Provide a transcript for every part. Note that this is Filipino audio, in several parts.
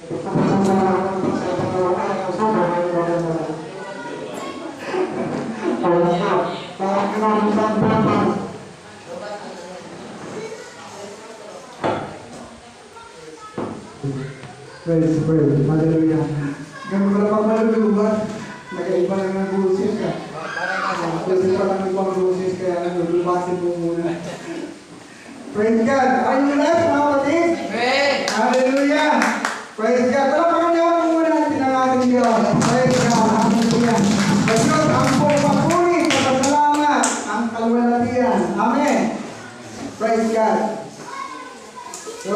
Praise, praise, hallelujah. Ganun pala pang malulubat. Nagaiba lang ng busis ka. Kasi pa lang ibang busis kaya nalulubasin mo muna. Praise God. Are you blessed, mga kapatid? Amen. Hallelujah. Praise God. Wala pa kanya ako muna natin ang ating Diyos. Praise God. Hallelujah. Sa Diyos, ang pagpapuri, pagpasalamat, ang kalwalatian. Amen. Praise God. So,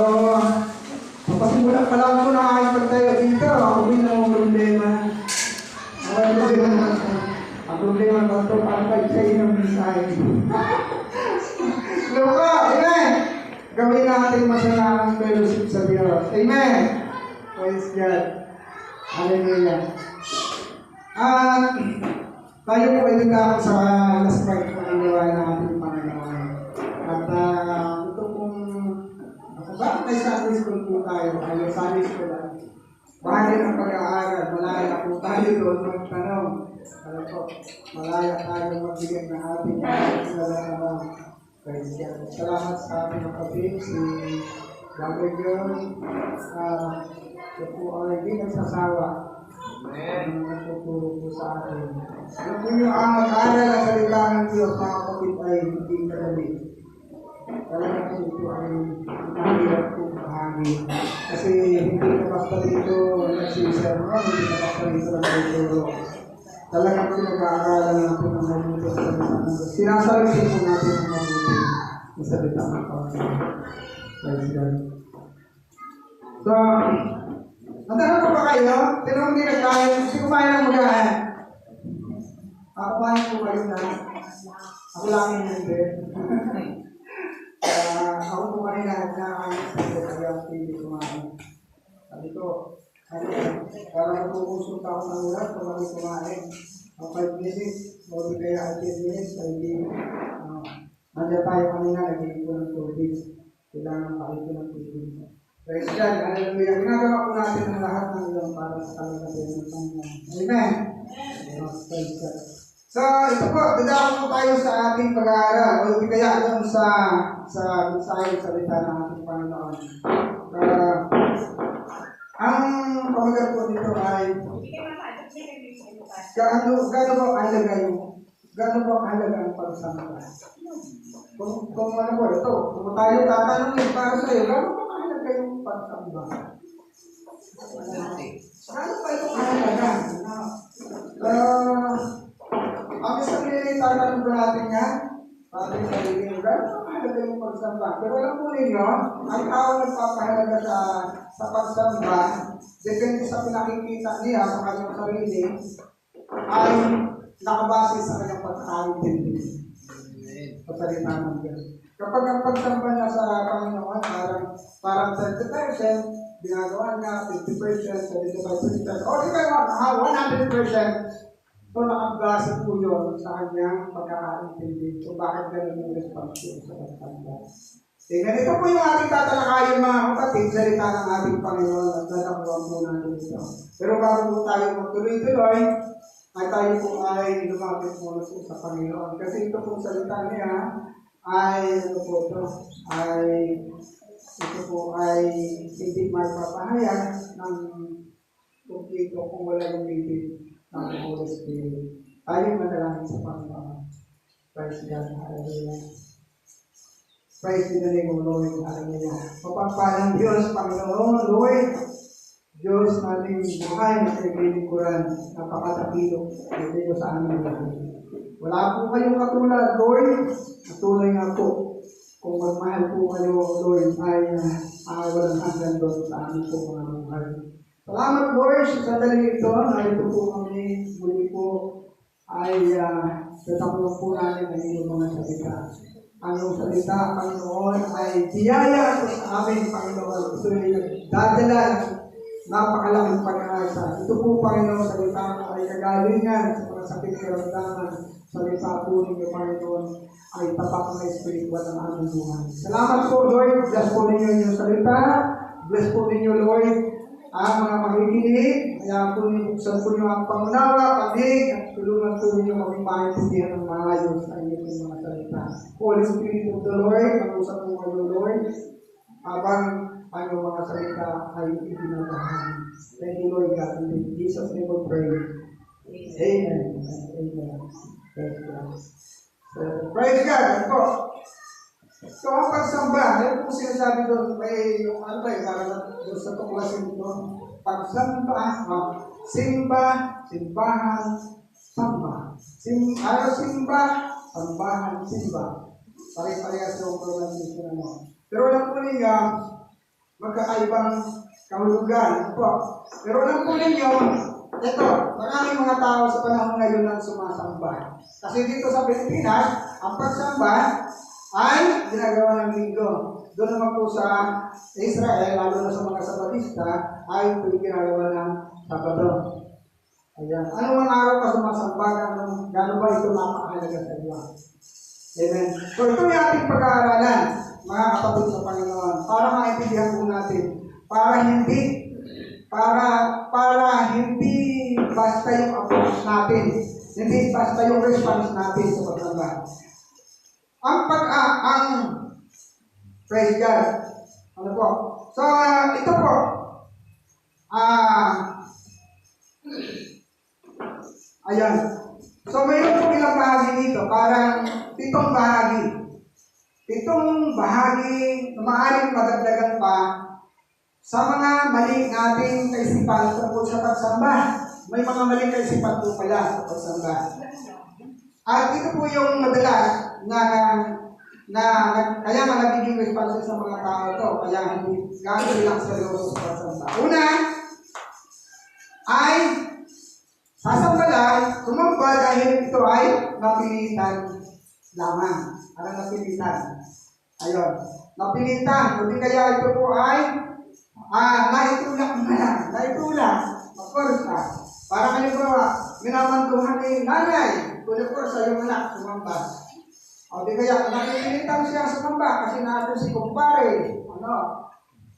pasimula pa lang po na aking pagtayo dito. Ako din ang problema. Ang problema ko ito, ang pag-say ng mensahe. Luka, amen! Gawin natin masanang fellowship sa Diyos. Amen! Praise God. Hallelujah. Tayo po ay nagkakot sa last part ng ginawa ng ating Panginoon. At ito pong bakit may Sunday school po tayo? Ay, Sunday school lang. Bahagi ng pag-aaral, malaya po tayo doon magtanong. Alam po, malaya tayo magbigay ng ating pagkakaroon. Praise God. Salamat sa ating kapatid, si Dr. John. Siya po ay di nagsasawa. Nagtuturo po sa atin. Alam po yung mag-aaral ang salita ng Diyos, mga kapatid ay hindi kadali. Talagang ito ay mahirap po bahagi. Kasi hindi na basta dito nagsisermon, hindi na basta dito nagtuturo. Talagang pinag-aaralan natin ang mabuti sa salita ng Diyos. Sinasalitin po natin ang mabuti sa salita ng Panginoon. Praise God. So, nandang po ba kayo? Tinong hindi nagkain? Hindi kumain ng magahan. Kumain po kayo na. Ako lang yung hindi. Ako po kanina nagkakain sa hindi kumain. Sabi ko, parang nagpupunsulta ako ng ulat kung kami kumain. 5 minutes, o di kaya 10 minutes, ay hindi. Nandiyan tayo kanina, nagiging ko ng tubig. Kailangan pakito ng tubig. Praise God, hallelujah. Ginagawa po natin ang lahat ng iyon para sa kalagayan ng Panginoon. Amen? Praise God. So, ito po, dadaan po tayo sa ating pag-aaral. O di kaya doon sa mensahe salita ng ating Panginoon. Ang pamagat po dito ay gaano po halaga ang pagsamba. Kung ano po ito, kung tayo tatanungin para sa iyo, gaano po halaga yung pagsamba? Gaano pa ito halaga? Ang isang tatanong po natin yan, para sa sarili gaano po halaga yung pagsamba? Pero alam po ninyo, ang tao nagpapahalaga sa pagsamba, depende sa pinakikita niya sa kanyang sarili, ay nakabase sa kanyang pagkakaintindi. Sa salita ng Diyos. Kapag ang pagsamba niya sa Panginoon, parang 30%, ginagawa niya, 50%, 75%, o di ba 100%, so nakabase po yun sa kanyang pagkakaintindi. So bakit ganun yung response yun sa pagsamba? Ganito po yung ating tatalakayin, mga kapatid, salita ng ating Panginoon at dalakuan po natin ito. Pero bago po tayo magtuloy-tuloy, ay tayo po ay lumapit muna po sa Panginoon. Kasi ito pong salita niya ay ito po ay hindi magpapahayag ng kumpleto kung wala yung bibig ng Holy Spirit. Tayo manalangin sa Panginoon. Praise God. Hallelujah. Praise the name of Lord. Hallelujah. Papagpalang Diyos, Panginoon, Lord, Diyos nating buhay na pinagilingkuran, napakatapilok dito sa aming buhay. Wala po kayong katulad, Lord. Katulad nga po, kung magmahal po kayo, Lord, ay walang hanggan doon sa aming po mga buhay. Salamat, Lord, sa sandali ito. Narito po kami, muli po, ay tatakbo po namin ang iyong mga salita. Ang iyong salita, Panginoon, ay biyaya sa amin, Panginoon. Ito ay nagdadala napakalaking pag-asa. Ito po, Panginoon, salita mo ay kagalingan sa mga sakit karamdaman. Salita po ninyo, Panginoon, ay tapak na espiritual ng aming buhay. Salamat po, Lord. Bless po ninyo yung salita. Bless po ninyo, Lord, ang mga makikinig. Kaya po buksan po niyo ang pangunawa, pagdig, at tulungan po niyo kami maintindihan ng maayos sa inyong mga salita. Holy Spirit of the Lord, mag-usap po kayo, Lord, habang ang mga salita ay ibinabahagi. Thank you, Lord God. In Jesus' name we pray. Amen. Amen. Praise God. So, praise God. Ano po? So, ang pagsamba, ano po sinasabi doon, may, ano ba yung parang doon sa tuklasin ito? Pagsamba, simba, simbahan, samba. Simba, sambahan, simba. Pare-parehas yung pronunciation mo. Pero alam po ninyo, magkakaibang kahulugan. Ano po? Pero alam po ninyo, ito, maraming mga tao sa panahon ngayon ang sumasamba. Kasi dito sa Pilipinas, ang pagsamba ay ginagawa ng linggo. Doon naman po sa Israel, lalo na sa mga Sabatista, ay ito ginagawa ng Sabado. Ayan. Ano mang araw ka sumasamba, gano'n ba ito napakahalaga sa iyo? Amen. So ito yung ating pag-aaralan, mga kapatid sa Panginoon, para maintindihan po natin, para hindi basta yung approach natin, hindi basta yung response natin sa pagsamba. Praise God. Ano po? So, ito po. Ayan. So, mayroon po ilang bahagi dito. Parang 7 bahagi. 7 bahagi na maaaring madagdagan pa sa mga mali nating kaisipan tungkol sa pagsamba. May mga maling kaisipan po pala sa pagsamba. At ito po yung madalas kaya nga nagiging responses ng mga tao ito, kaya hindi gano'n lang seryoso sa pagsamba. Una, ay sasamba lang, sumamba dahil ito ay napilitan lamang. Parang napilitan. Ayun, napilitan. Hindi kaya ito po ay naitulak mo na. Naitulak. Magporsa. Para halimbawa, minamantuhan ni nanay. Pulipursa yung anak, sumamba. O di kaya, nakikilitan siya sumamba kasi natin si kumpare.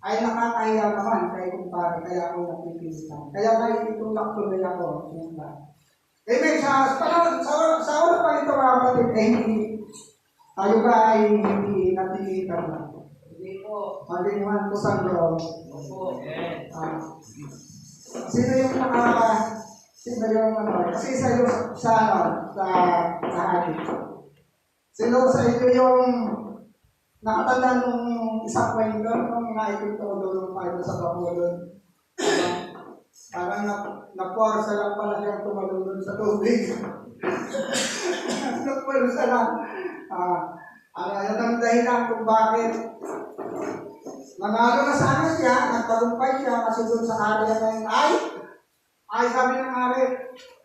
Ay nakakahiya naman kay kumpare. Kaya ako nakikilitan. Kaya naitulak tuloy ako. Sumamba. Amen. Sa una pa ito mga kapatid, tayo ba ay hindi napilitan na? Hindi po. Maliniwan po sa loob. Opo. Sino yung kasi sa atin. Sino sa inyo yung nakatanda nung isang kwento nung naipito doon tayo sa Bacolod? Parang napuarsa lang pala siyang tumalunod sa tubig. Napuarsa lang. Yan ang dahilan kung bakit. Nanalo na sana siya, nagtagumpay siya kasi doon sa area na yun ay sabi ng ari,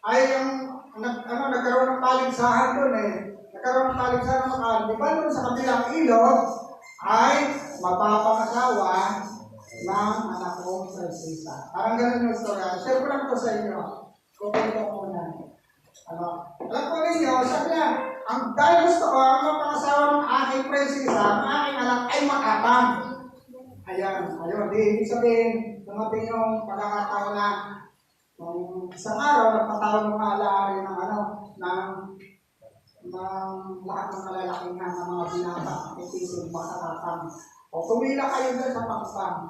ay yung nagkaroon ng paligsahan doon Nagkaroon ng paligsahan ng makal. Di ba doon sa kabilang ilog ay mapapangasawa ng anak ko sa isa. Parang ganun yung story. Share ko lang ito sa inyo. Kukunin ko muna. Alam ko ninyo, sabi niya, dahil gusto ko, ang mapangasawa ng aking prinsesa, ang aking anak ay makatang. Ayun. Di ibig sabihin, dumating yung pagkakataon na isang araw, nagpatawag ng alaari ng lahat ng kalalaking ng mga binata, itisig, matatang. O tumila kayo doon sa pangpang.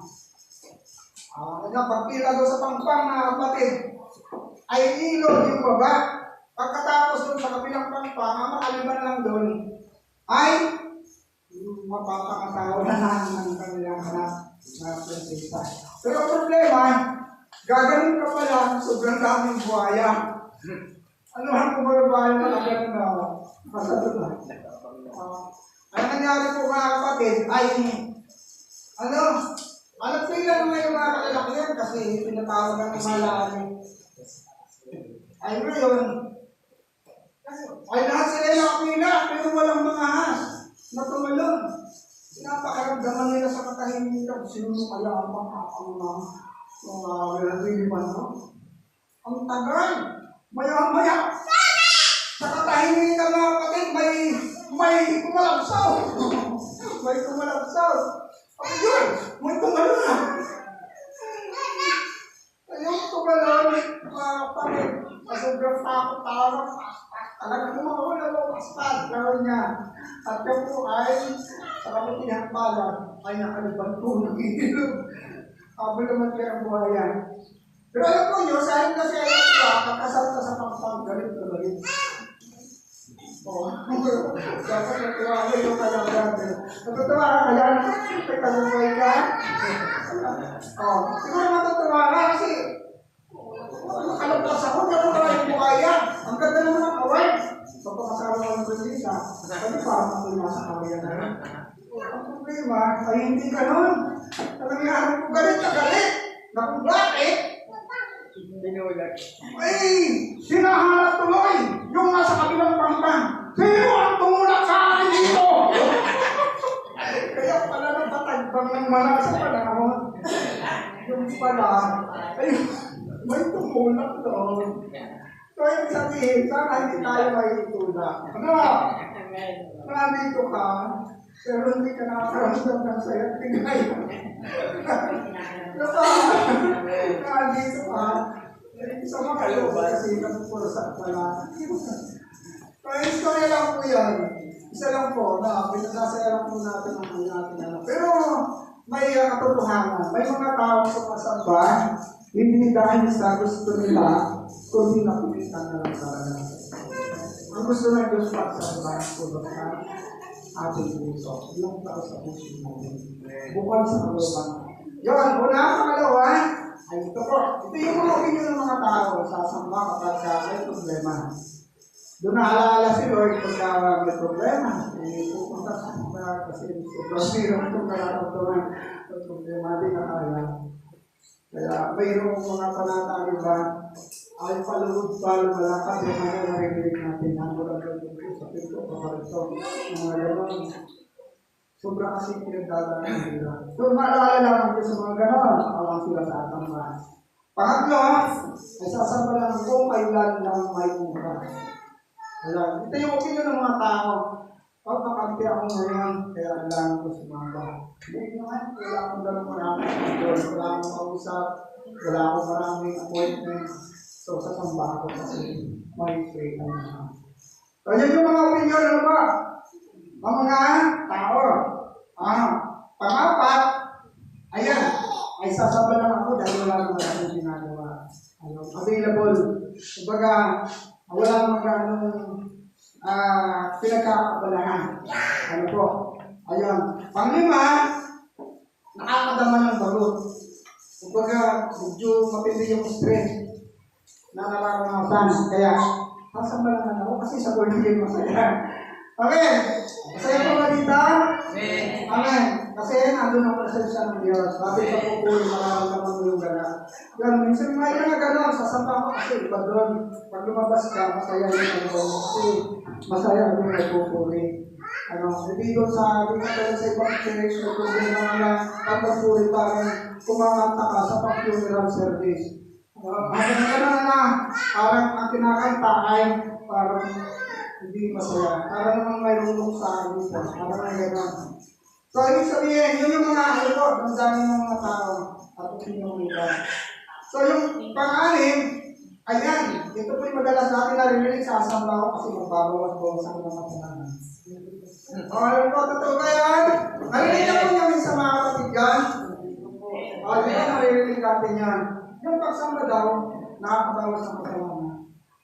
Pagpila doon sa pangpang na kapatid, ay ilog yung baba. Pagkatapos doon sa kabilang pangpang, ang makaliban lang doon, ay mapapangasawa na ng kanilang anak na prinsesa. Pero ang problema, gagaling ka pala, sobrang daming buhaya. Ano ang buhaya na gano'n na masadot na? Ang nangyari po mga kapatid ay, pila naman yung mga kalalakihan kasi pinatawag ng malalim. Ay ngayon, ay lahat sila nakapila, pero walang mga ahas na tumalon. Napakaramdaman nila sa katahimikan. Sino kaya ang mga relativan, no? Ang tagal. Maya-maya. Sa katahimikan mga kapatid, may kumalabsaw. May kumalabsaw. Ayun, may tumalon na. kapatid. Sa sobrang takot-takot, talagang lumawala mo paspas, gawin niya. At yan po ay, sa kabutihan pala, ay nakalibang po ng ilog. Habang naman kaya ang buhaya. Pero alam po nyo, sa akin kasi alam ko ba, pagkasal ka sa pangpang, galit na galit. Dapat natuwa ko yung kanyang brother. Natutuwa ka kaya, nagtaluboy ka. Siguro matutuwa ka kasi, nakalabas ako, nakalabas yung buhaya. Ang ganda naman ang kaway. So, pagkasama ko ng Brunisa, sabi parang matulma sa kawaya na rin. Ang problema, ay hindi ganun. Talagang ko galit na galit. Naku, bakit? Ay, sinahanap tuloy yung nasa kabilang pangpang. Sino ang tumulak sa akin dito? Kaya pala napatagbang ng malas sa panahon. Yung pala, ay, may tumulak doon. So, yung sabihin, sana hindi tayo may itulak. Ano? Nandito ka, pero hindi ka nakakaramdam ng saya. Tingay. Nandito ka, sa mga kayo, kasi nagpursa pala. Kaya istorya lang po yan. Isa lang po, na pinasasaya lang po natin ang natin. Pero may katotohanan. May mga tao sumasamba, hindi dahil sa gusto nila, kundi napitan na lang talaga. Ang gusto ng Diyos pagsamba, tulad sa ating puso. Yung tao sa puso natin. Bukal sa kaluban. Yun, una, pangalawa, ay ito po. Ito yung mga opinion ng mga tao sa samba kapag may problema. Doon naalala si Lord pagka may problema. Pupunta sa mga kasi sobrang hirap itong nararamdaman. Ang problema din na kaya. Kaya mayroong mga panatali ba ay palugod pa lumalakad yung mga narinig natin. Ang mula ko sa pinto, paparito, mga gano'n. Sobrang kasi pinagdadaan ng hirap. So, maalala lang sa mga gano'n, awang sila sa atang mas. Pangatlo, ay sasamba lang kung kailan lang may mura. Alam, ito yung opinion ng mga tao. Pagkakampi ako ngayon, kaya kailangan ko sumamba. Hindi naman, wala akong gano'n maraming control, wala akong kausap, wala akong maraming appointment. So, sasamba ako kasi may free time na. So, yun yung mga opinion, ano ba? Mga tao. Pangapat, ayan, ay sasaba lang ako dahil wala naman akong ginagawa. Available. Kumbaga, wala naman ganong pinagkakabalahan. Ano po? Ayun. Panglima, nakakadama ng bagot. Kumbaga, medyo matindi yung stress na nararamdaman. Kaya, sasaba lang ako kasi sa Born-Again masaya. Amen. Masaya po ba dito? Amen. Kasi nandun ang presensya ng Diyos. Sabi sa pupuli, mararamdaman mo yung gana. Yan, minsan may na gano'n, sasamba ko kasi iba doon. Pag lumabas ka, masaya yung ano, kasi masaya yung nagpupuli. Hindi doon sa ibang church, nagpupuli na pagpupuli parang kumakanta ka sa pag-funeral service. Gano'n na, parang ang kinakanta ay parang hindi masaya. Para naman may rulong sa amin po. Para naman gano'n. So, ibig sabihin, yun yung mga ito, ang dami ng mga tao at opinion nila. So, yung pang-anim, ayan, ito po yung madalas natin narinig sa asamba ko kasi magbabawas-bawas ako ng kasalanan. Alam ko, totoo ba yan? Narinig na po namin sa mga kapatid yan. Di ba narinig natin yan? Yung pagsamba daw, nakakabawas ng kasalanan.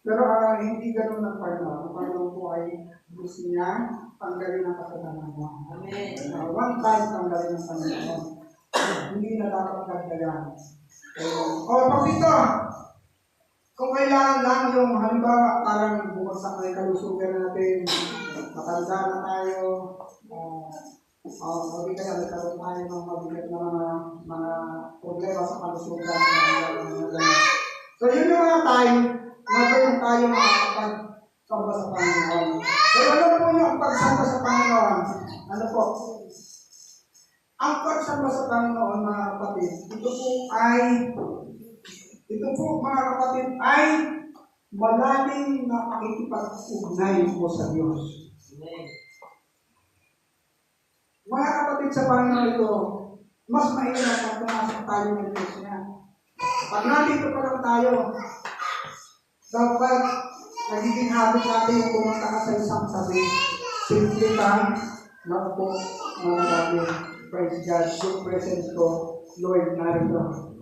Pero hindi ganun ng Panginoon. Ang Panginoon po ay gusto niya tanggalin ang kasalanan mo. Amen. One time tanggalin ang Panginoon. Hindi na dapat dagdagan. Pag dito, kung kailangan lang yung halimbawa, parang bumagsak na yung kalusugan natin, matanda na tayo, sabi kaya nagkaroon tayo ng mabigat na mga problema sa kalusugan. So yun yung mga time, ngayon tayo makakapagsamba sa Panginoon. So ano po yung pagsamba sa Panginoon? Ano po? Ang pagsamba sa Panginoon, mga kapatid, ito po mga kapatid ay malalim na pakikipag-ugnay mo sa Diyos. Mga kapatid sa Panginoon ito, mas maingat pag pumasok tayo ng Diyos niya. Pag nandito pa lang tayo, Dapat nagiging habit natin yung pumunta ka sa isang tabi. Simple lang, naupo, managabi. Praise God, yung presence ko, Lord, narito.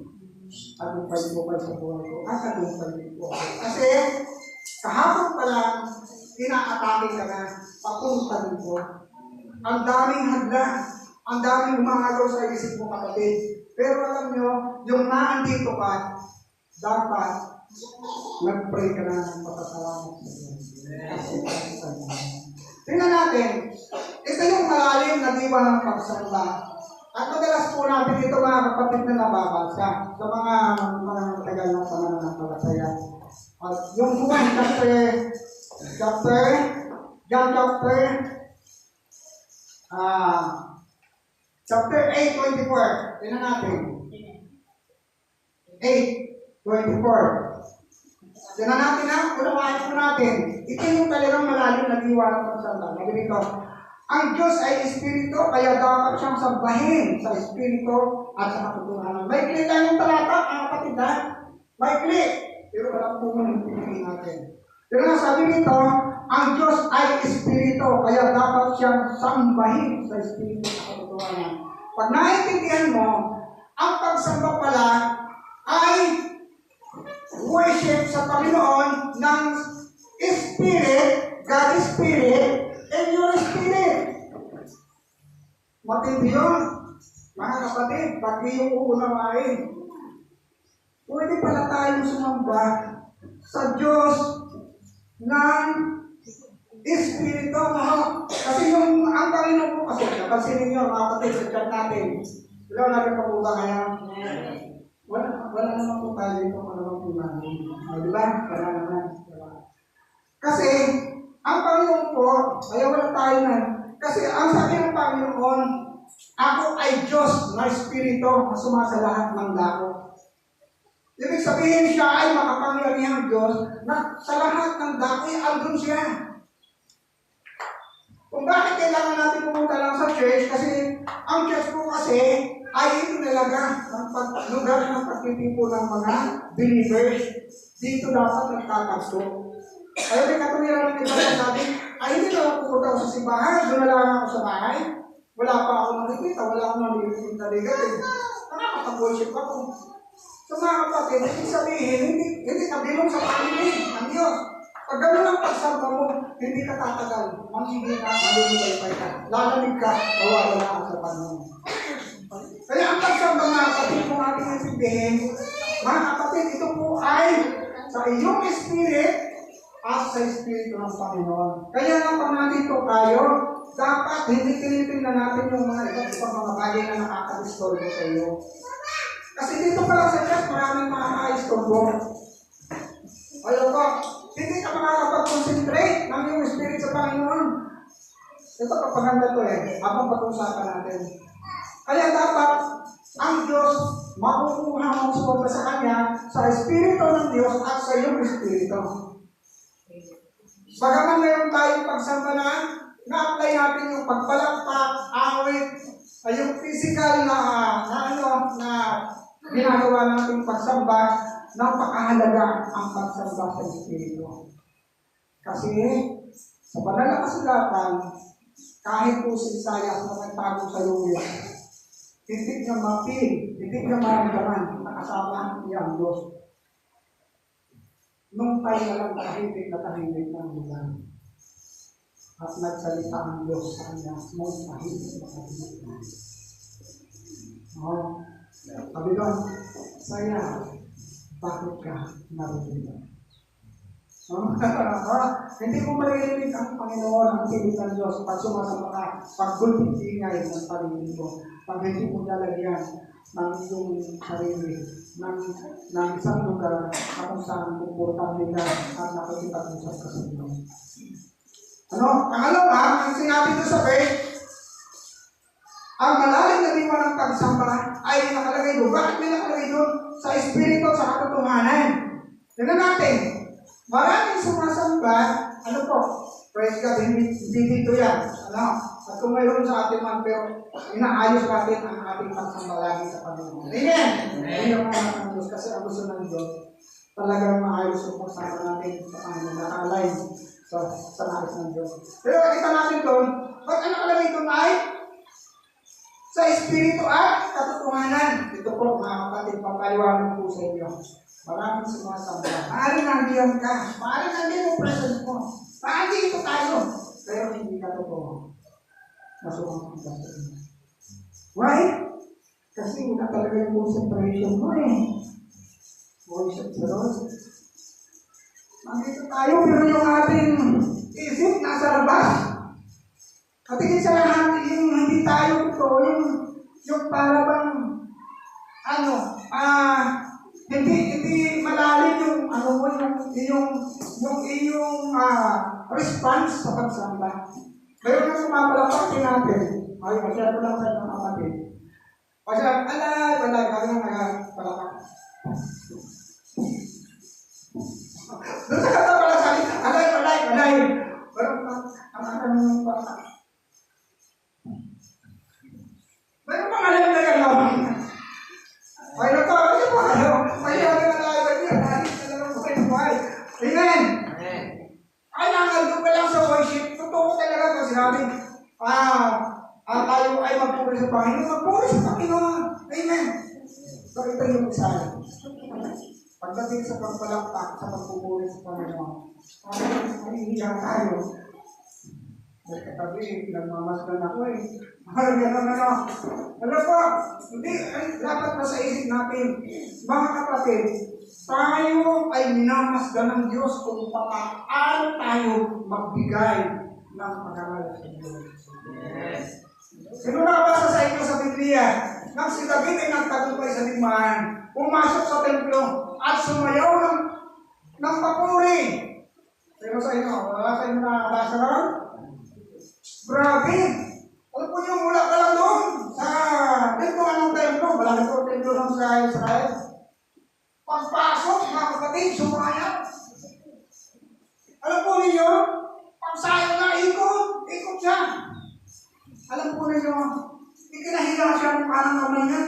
Tagumpay po kayo sa buhay ko. Tagumpay po. Kasi, kahapon pa lang, inaatake ka na, papunta dito. Ang daming hadlang, ang daming umangalaw sa isip mo, kapatid. Pero alam nyo, yung naandito ka, dapat nag-pray ka na ng pasasalamat sa Diyos. Tingnan natin, ito yung malalim na diwa ng pagsamba. At madalas po natin ito mga kapatid na nababasa sa mga tagal ng pananampalataya. At yung Juan chapter 8:24. Tingnan natin. 8:24. Tingnan natin ha, unawain po natin. Ito yung talagang malalim na diwa ng pagsamba. Sabi nito, ang Diyos ay Espiritu, kaya dapat siyang sambahin sa Espiritu at sa katotohanan. May kli tayo yung talata, ang kapatid ha? May kli. Pero alam po mo yung piliin natin. Pero nga sabi nito, ang Diyos ay Espiritu, kaya dapat siyang sambahin sa Espiritu at sa katotohanan. Pag naiintindihan mo, ang pagsamba pala ay worship sa Panginoon ng Spirit, God is Spirit, and your Spirit. Matindi yun. Mga kapatid, pag iyong uunawain, pwede pala tayong sumamba sa Diyos ng Espiritu. Kasi yung ang Panginoon po kasi, napansin ninyo mga kapatid sa chat natin, wala natin pa po ba kaya? Wala naman po tayo dito kung naman po namin. Diba? Wala naman. Kasi, ang Panginoon po, kaya wala tayo na. Kasi ang sabi ng Panginoon, ako ay Diyos na Espiritu na sumasa lahat ng dako. Ibig sabihin siya ay makapangyarihang Diyos na sa lahat ng dako ay andun siya. Kung bakit kailangan natin pumunta lang sa church, kasi ang church po kasi ay ito talaga ang lugar ng pagtitipo ng mga believers. Dito dapat nagtatagso. Kaya may katuwiran ng iba na sabi, ay hindi na lang pupunta ako sa simbahan, doon na lang ako sa bahay. Wala pa ako nakikita, wala akong nalilipin na ligat. Nakakapag-worship ako. So mga kapatid, ibig sabihin, hindi ka bilong sa family ng Diyos. Pag gano'n ang pagsamba mo, hindi ka tatagal. Manghihina ka, malulupay ka. Lalalig ka, mawawala ka sa Panginoon. Kaya ang pagsamba mga kapatid, kung ating intindihin, mga kapatid, ito po ay sa iyong spirit at sa Espiritu ng Panginoon. Kaya nga pag nandito tayo, dapat hindi tinitingnan natin yung mga iba't ibang mga bagay na nakaka-disturbo sa iyo. Kasi dito pala sa church, maraming mga nakaka-disturbo. Ayaw ko, hindi ka makakapag-concentrate ng iyong spirit sa Panginoon. Ito kapaganda to habang pag-usapan natin. Kaya dapat ang Diyos makukuha mo sa Kanya sa Espiritu ng Diyos at sa iyong Espiritu. Bagaman mayroon tayong pagsamba na-apply natin yung pagpalakpak, awit, yung physical na ginagawa natin pagsamba, napakahalaga ang pagsamba sa Espiritu. Kasi sa banal na kasulatan, kahit po si Isaiah na nagtago sa luya, hindi niya mapil, hindi niya maramdaman na kasama niya ang Diyos. Nung tayo na lang tahimik ng bulan. At nagsalita ang Diyos sa kanya, nung tahimik na tahimik na. Sabi doon, saya, bakit ka narito? Hindi mo maririnig ang Panginoon ang pilit ng Diyos pag sumasama ka, pag gulping-ingay ng paligid mo, pag hindi mo lalagyan ng iyong sarili, ng isang lugar na kung saan komportable ka at nakikipag-usap ka sa Diyos. Pangalawa, ang sinabi ko sa verse, ang malalim na diwa ng pagsamba ay nakalagay doon. Bakit may nakalagay doon? Sa Espiritu at sa katotohanan. Tignan natin. Maraming sumasamba, praise God, hindi dito yan. At kung mayroon sa atin man, pero inaayos natin ang ating pagsamba lagi sa Panginoon. Amen! Amen ang mga ng Diyos, kasi ang gusto ng Diyos, talagang maayos yung pagsamba natin. sa nais ng Diyos. Pero kita natin doon, pag ano alam ito ay sa Espiritu at katotohanan. Ito po mga kapatid, papaliwanag po sa inyo. Maraming sumasamba. Maaaring nandiyan ka. Maaaring nandiyan mo present mo. Maaaring ito tayo. Pero hindi ka totoo. Masukang kita sa inyo. Why? Kasi wala talaga yung concentration mo Worship sa Lord. Nandito tayo, pero yung ating isip nasa labas. At higit sa lahat, yung hindi tayo totoo, yung para bang, hindi malalim yung, yung iyong response sa pagsamba. Meron na sumapalapakin natin. Ay, masyado lang sa mga kapatid. Masyado, balay, kami na nagpalapak. Doon sa kata pala sabi, balay. Pero, ang bata. Meron pang alam na gano'n. Ay, ito, may yagin na tayo niya. Nagis na lang sa buhay. Amen! Ay, nangaldo pa lang sa worship. Totoo talaga ito sinabi. Tayo ay magpuri sa Panginoon. Magpuri sa Panginoon. Amen! So, ito yung isa. Pagdating sa pagpalakpak, sa pagpupuri sa Panginoon, hihilang tayo. May katabi, nagmamasdan ako Alam po, hindi, dapat nasa isip natin, mga kapatid, tayo ay minamasdan ng Diyos kung paano tayo magbigay ng pag-aral sa Diyos. Yes. Sino nakabasa sa inyo sa Biblia? Nang si David ay nagtagumpay sa limahan, pumasok sa templo at sumayaw ng papuri. Sino sa inyo? Wala sa inyo nakabasa ron? Grabe! Alam po niyo, mula ka lang doon sa templo, anong templo? Wala na po templo ng sa Israel. Pagpasok, mga kapatid, sumayaw. Alam po niyo, pagsayaw na ikot siya. Alam po niyo, ikinahiya siya ng kanang kamay niya.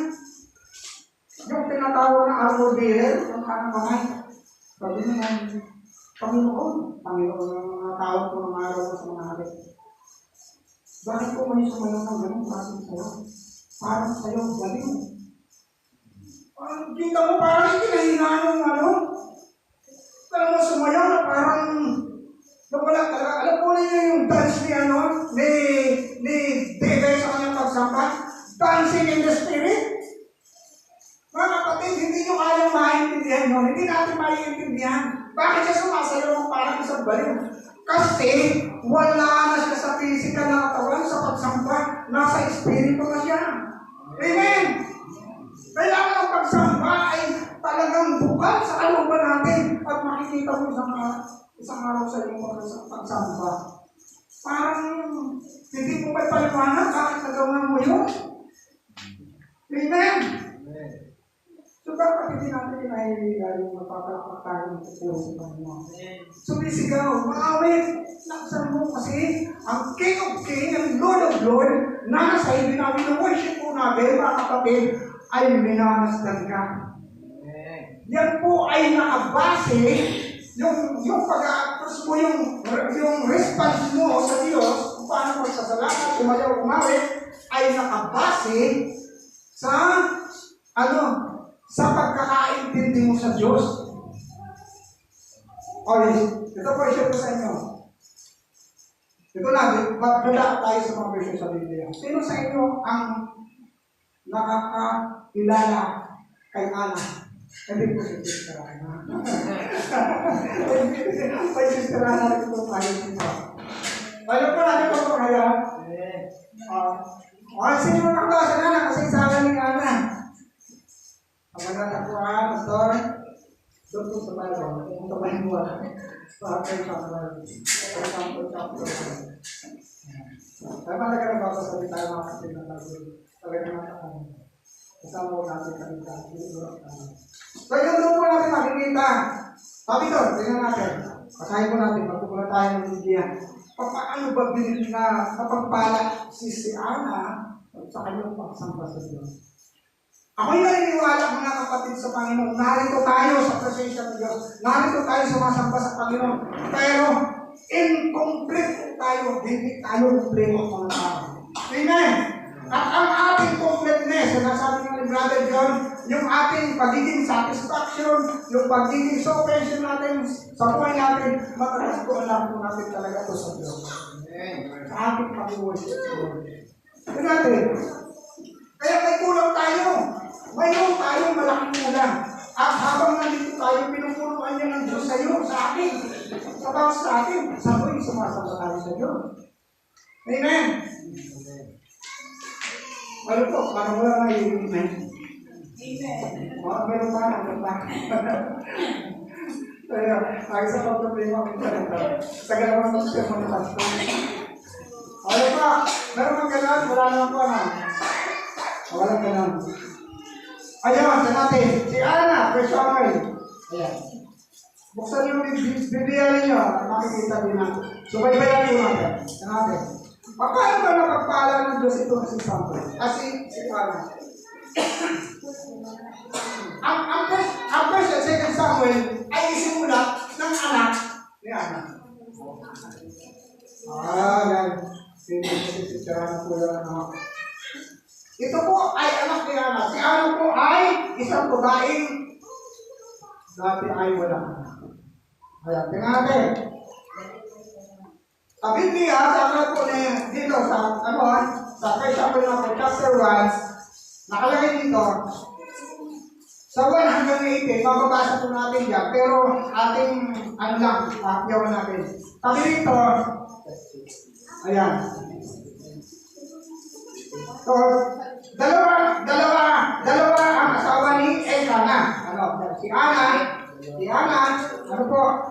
Yung tinatawag na armor bearer, yung kanang kamay. Sabi niya, Panginoon ang mga tawag po ng araw sa mga hari. Bakit po may sumayaw ng ganun klaseng sayo? Parang sayo, galing. Kita mo parang ikinahinaan yung Alam mo sumayaw na parang wala talaga. Alam po niyo yung dance ni David sa kanyang pagsamba? Dancing in the Spirit. Mga kapatid, hindi nyo kayang maintindihan yun. Hindi natin maintindihan. Bakit siya sumasayaw ng parang isang baliw? Kasi wala na siya sa physical na katawan sa pagsamba. Nasa espiritu na siya. Amen! Kailangan ang pagsamba ay talagang bukal sa kalooban natin at makikita mo isang araw sa iyong pagsamba. Parang hindi mo may paliwanag kahit nagawa mo yun. Amen! So, dapat hindi natin kinahiligan yung mapapalakpak tayo ng pupuro sa Panginoon. Sumisigaw, maawit, naksan mo kasi ang King of King and Lord of Lord na nasa hindi namin na worship po natin, mga kapatid, ay minamasdan ka. Yan po ay nakabase, yung pag-a-approach mo, yung response mo sa Diyos, kung paano magsasalamat, umayaw, umawit, ay nakabase sa sa pagkakaintindi mo sa Diyos. Okay, ito po i-share ko sa inyo. Ito na, magdala tayo sa mga version sa Biblia. Sino sa inyo ang nakakilala kay Ana? Hindi po si Sister Ana. May Sister Ana rin ito tayo dito. Alam po natin ito po kaya? Sino mo nakakasa na nakasaysagan ni Ana? Pagkakata ko Pastor, doon po sa Bible, kung tabahin mo Bakit chapter, example chapter 1. Kaya talaga nagpapasabi tayo mga kapatid ng Bible. Talaga nakakano. Kasama ko natin kanita. So yun doon po natin makikita. Sabi doon, tingnan natin. Pasahin po natin, magpupula tayo ng Biblia. Paano ba bilhin na kapagpala si Ana sa kanyang pagsamba sa Diyos? Ako'y naniniwala mga kapatid sa Panginoon. Narito tayo sa presensya ng Diyos. Narito tayo sumasamba sa Panginoon. Pero, Incomplete po tayo, hindi tayo kumpleto mga tao. Amen! At ang ating completeness, sinasabi nga ni Brother John, yung ating pagiging satisfaction, yung pagiging sufficient natin sa buhay natin, matalas ko alam po natin talaga ito sa Diyos. Sa ating pag-worship sa Lord. Ito natin, kaya may kulang tayo. Mayroon tayong malaking kulang. At habang nandito tayo, pinupunuan niya ng Diyos sa iyo, sa atin. Sa bawat sa atin, saboy, sumasama tayo sa Diyos. Amen. Ano po, parang wala nga yung amen. Parang meron pa, ano pa. Kaya, ay sa pag-problema ko talaga. Tagal naman ako siya mga pastor. Ano pa, meron kang ganun, wala naman po na. Walang ganun. Ayan, sa natin, si Ana, First Samuel. Ayan. Buksan yung Biblia ninyo, makikita din natin. Subaybayan po natin. Sa natin. Paano ba napagpala ng Diyos ito si Samuel? Si Ana. Ang first at second Samuel ay isimulat ng anak ni Ana. Yan. Sinisitirahan po yung anak. Ito po ay anak ni Ana. Si Ana po ay isang babaeng dati ay wala. Ayan, tingnan natin. Sa Biblia, sa po na dito sa sa 1 Samuel chapter 1, nakalagay dito, sa 1 hanggang 80, mababasa po natin yan, pero ating pakyawan natin. Sabi dito, ayan. So, dalawa ang asawa ni Elkanah. Si Ana,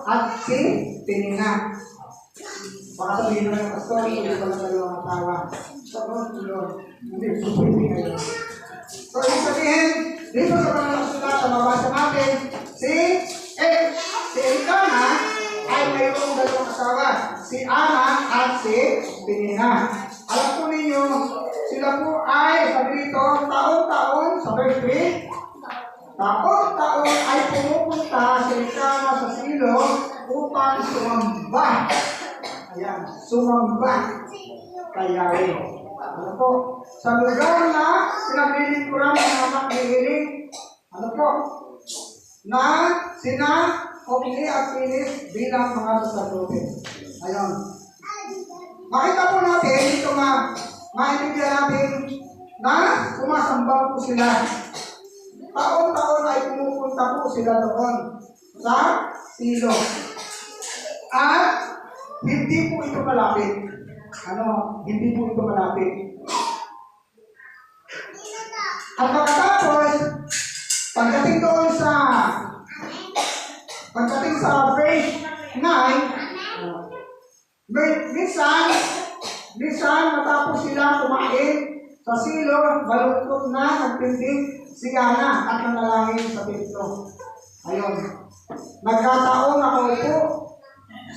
at si Penina. Baka sabihin naman ng pastor, hindi pala dalawang asawa. Hindi, pwede ngayon. So, ibig sabihin, dito sa panalaksulat, sa mabasa natin, si Elkanah ay mayroong dalawang asawa. Si Ana at si Penina. Alam po ninyo, sila po ay, sabi dito, taon-taon, sa verse 3, taon-taon ay pumupunta si Elkanah sa silong upang sumamba. Ayan, sumamba kay Yahweh. Ano po? Sa lugar na pinaglilingkuran ng anak ni Eli, na sina Hopni at Pinis bilang mga sasadote. Ayan. Makita po natin, dito maintindihan natin na sumasamba po sila. Taon-taon ay pumupunta po sila doon sa silo. At hindi po ito malapit. Hindi po ito malapit. At pagkatapos, pagdating sa verse 9, minsan matapos sila kumain sa silo, baluktot na nagtindig si Ana at nanalangin sa pinto. Ayun. Nagkataon ako po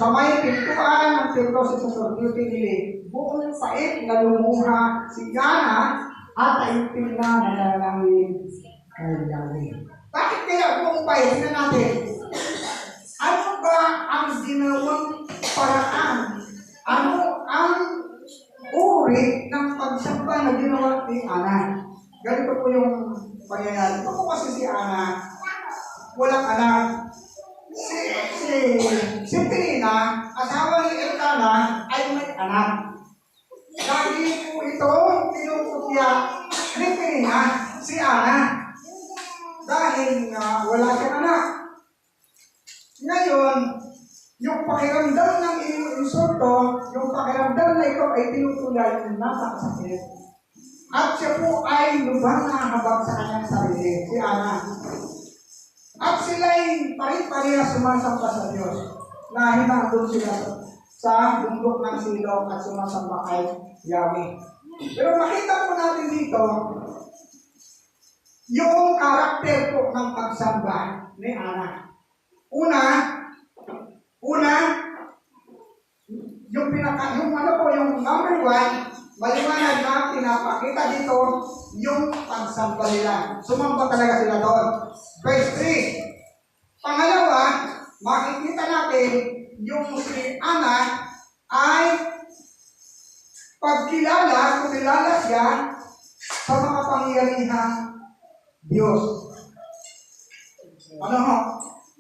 sa may pintuan ng templo si sacerdote nila. Buong pait na lumuha si Ana at taimtim na nanalangin kay Yahweh. Bakit kaya buong pait na natin? Ano ba ang ginawang paraan? Ano ang uri ng pagsamba na ginawa ni Ana? Ganito po yung pangyayari. Ito po kasi si Ana, walang anak. Si Penina, asawa ni Elkanah, ay may anak. Lagi po ito pinuputya ni Penina, si Ana. Dahil wala siyang anak. Ngayon, yung pakiramdam ng iyong insulto, yung pakiramdam na ito ay tinutulad ng napakasakit. At siya po ay lubhang nahabag sa kanyang sarili, si Ana. At sila'y pare-pareha sumasamba sa Diyos na hinandun sila sa bundok ng silong at sumasamba kay Yahweh. Pero makita po natin dito yung karakter po ng pagsamba ni Ana. Una, yung number 1, maliwanag na pinapakita dito yung pagsamba nila. Sumamba talaga sila doon. Verse 3. Pangalawa, makikita natin yung si Ana ay pagkilala, kumilala siya sa makapangyarihang Diyos. Ano ho?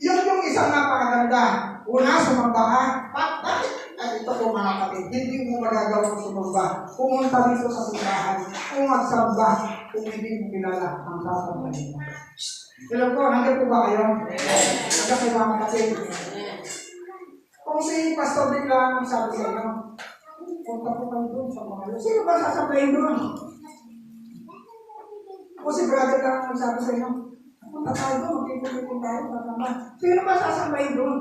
Yun yung isang napakaganda. Una, sumamba ka. Bakit? Ay, ito po mga kapatid, hindi mo magagawa sumamba. Pumunta dito sa simbahan, kung magsamba, kung hindi mo kilala ang sasabahin mo. Hello po, nandiyan po ba kayo? Nandiyan po mga kapatid. Kung si Pastor bigla ang sabi sa inyo, punta po kayo doon sa mga yun. Sino ba sasabahin doon? Kung si brother lang ang sabi sa inyo, punta tayo doon, magkikulit tayo, sasamba. Sino ba sasabahin doon?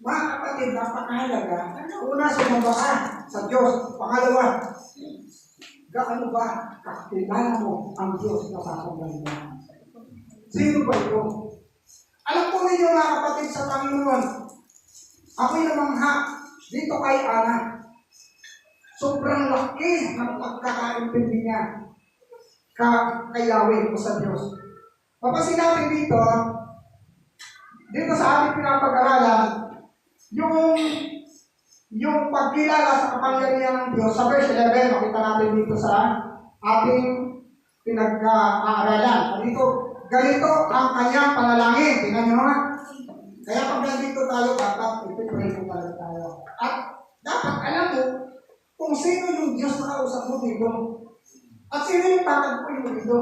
Mga kapatid, napakahalaga. Una, sumamba ka sa Diyos. Pangalawa, gaano ba kakilala mo ang Diyos na sasabahin mo? Sino ba ito? Alam po ninyo mga kapatid sa Panginoon, ako'y namangha dito kay Ana. Sobrang laki ng pagkakaintindi niya kay Yahweh o sa Diyos. Papasin natin dito sa ating pinapag-aralan, yung pagkilala sa kapangyarihan ng Diyos, sa verse 11, makita natin dito sa ating pinag-aaralan. Ganito ang kanyang panalangin. Tingnan nyo ha. Kaya pag nandito tayo, dapat ipipray mo talaga tayo. At dapat alam mo kung sino yung Diyos na kausap mo dito. At sino yung tatagpuin mo dito.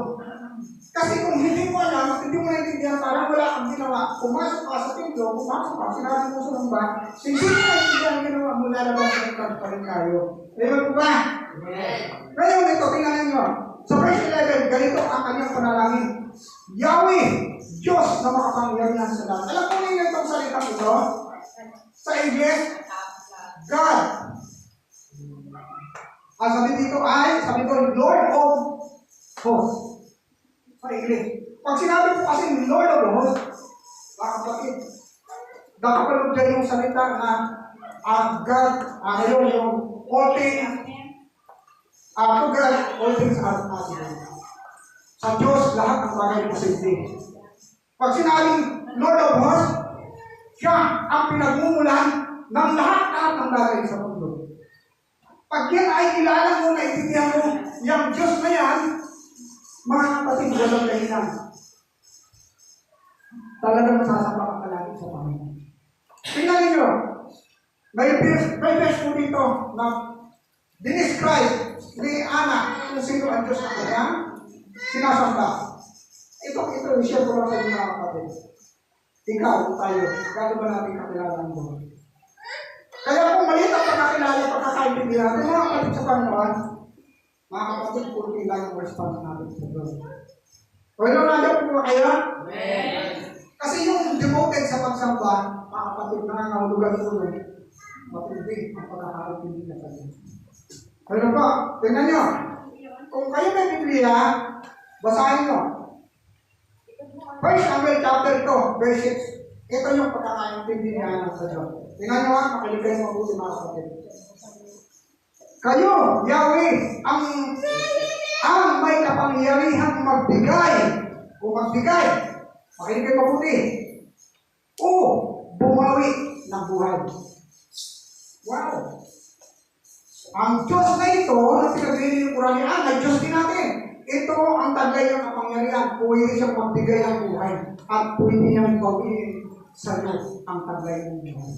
Kasi kung hindi mo alam, hindi mo naintindihan, parang wala kang ginawa. Pumasok ka sa templo, pumasok ka, sinabi mo sa lumba, hindi mo naintindihan ang ginawa mo, lalabas sa ikan pa rin tayo. Diba po ba? Ngayon ito, tingnan nyo. Sa verse 11, ganito ang kanyang panalangin. Yahweh, Diyos na makapangyarihan sa lahat. Alam po ninyo itong salitang ito? Sa English, God. Ang sabi ko, Lord of Hosts. Sa English. Pag sinabi po kasi Lord of Hosts, mga kapatid, nakapalog dyan yung salita na God, yung all things, to God, all things are possible. Sa Diyos, lahat ng bagay posible. Pag sinabing Lord of Hosts, siya ang pinagmumulan ng lahat ng bagay sa mundo. Pag yan ay kilala mo, naintindihan mo, yung Diyos na yan, mga kapatid, walang dahilan. Talagang sasama ka palagi sa Panginoon. Tingnan ninyo, may verse po dito na dinescribe ni Ana kung sino ang Diyos na kanyang sinasamba. Ito, share ko lang sa inyo mga kapatid. Ikaw, tayo, gano'n ba natin kakilala ang Diyos? Kaya kung maliit ang pagkakilala, pagkakaintindi natin, mga kapatid sa Panginoon, mga kapatid, puro lang yung response natin sa Diyos. O yun ang nandiyan po ba kayo? Kasi yung devoted sa pagsamba, mga kapatid, nangangahulugan po yun. Matindi ang pagkakaintindi na sa Diyos. O yun po, tingnan nyo. Kung kayo may Biblia, basahin nyo. 1 Samuel chapter 2, verse 6. Ito yung pagkakaintindi niya ng sa Diyos. Tingnan nyo ha, makiligay mo po si mga kapatid. Kayo, Yahweh, ang may kapangyarihang magbigay, makiligay mabuti, o bumawi ng buhay. Wow! Ang Diyos na ito, na pinag-inig yung Quran niya, ay Diyos din natin. Ito ang taglay ng kapangyarihan, pwede siyang magbigay ng buhay, at pwede niyang gawin sa Diyos ang taglay ng buhay.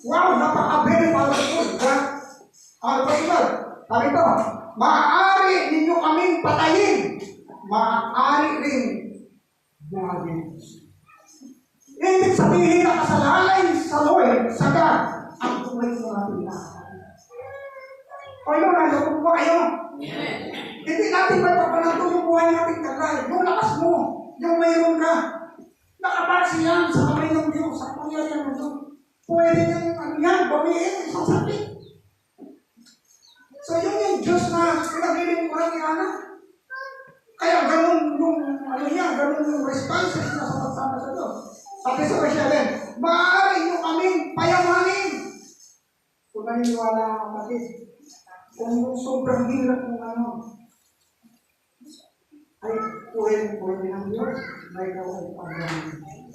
Wow! Napaka-very powerful. Ano pa sila? Sabi ito, maaari ninyo kaming patayin. Maaari rin buhayin. Ibig sabihin na kasalalay sa Lord, sa God, ang buhay mo natin na. O yun, nandun po kayo. Hindi natin magpapalato yung buhay natin taglay. Yung lakas mo, yung mayroon ka. Nakapasi yan sa kamay ng Diyos, sa kapangyarihan ng Diyos. Pwede niyang bawiin, isang sakit. So yun yung Diyos na pinag-iling ko ni Ana. Kaya ganun yung response na sa pagsama sa Diyos. Sabi sa verse 11, maaari nyo kaming payamanin. Kung naniniwala ang kapatid, kung sobrang hirap ng ay pwede ng Diyos, may gawin pag-iling.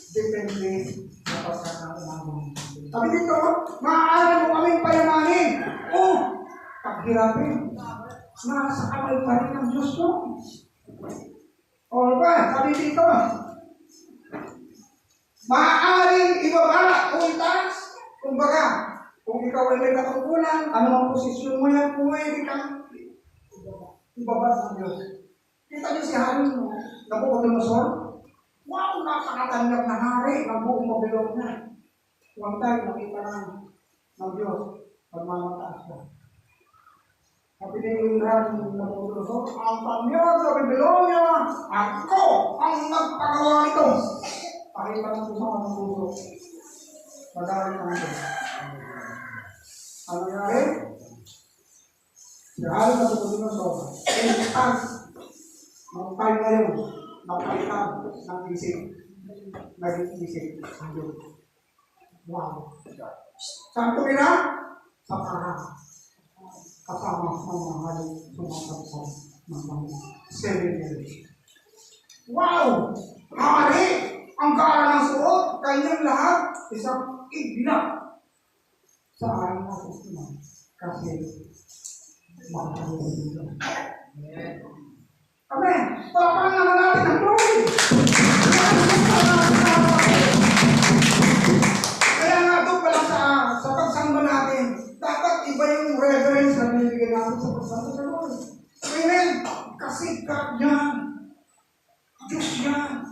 Depende sa pagkakaunawang. Sabi dito, maaari mo kaming payamanin. Oh, paghirapin. Nasa kamay pa rin ng Diyos mo. O ba, sabi dito, maaaring ibaba o itaas. Kumbaga, kung ikaw ay may katungkulan, anong posisyon mo yan, pwede kang ibaba ng Diyos. Kita niyo si Hari mo, Nabucodonosor? Wow, napakatanggap na hari ng buong Babylonia. Huwag tayo nakita ng Diyos pag mamataas ka. Sabi ni Hari Nabucodonosor, ang Panginoon sa Babylonia, ako ang nagpagawa nito. Pakita ng puso ng puso. Madali ng Diyos. Ano nangyari? Si Hari Nabucodonosor, instant, magpay ngayon, magpalitan ng isip. Naging isip ang Diyos. Wow. Saan tumira? Sa parang. Kasama ng mga sumasapsap ng mga seminary. Wow! Hari! Ang gara ng suot, kanyang lahat, isang ignak sa araw na susunod. Kasi, makakalimutan dito. Amen! Palapakan naman natin ang glory! Kaya nga doon pala sa pagsamba natin, dapat iba yung reverence na binibigyan natin sa pagsamba sa Lord. Amen! Kasi God yan. Diyos yan.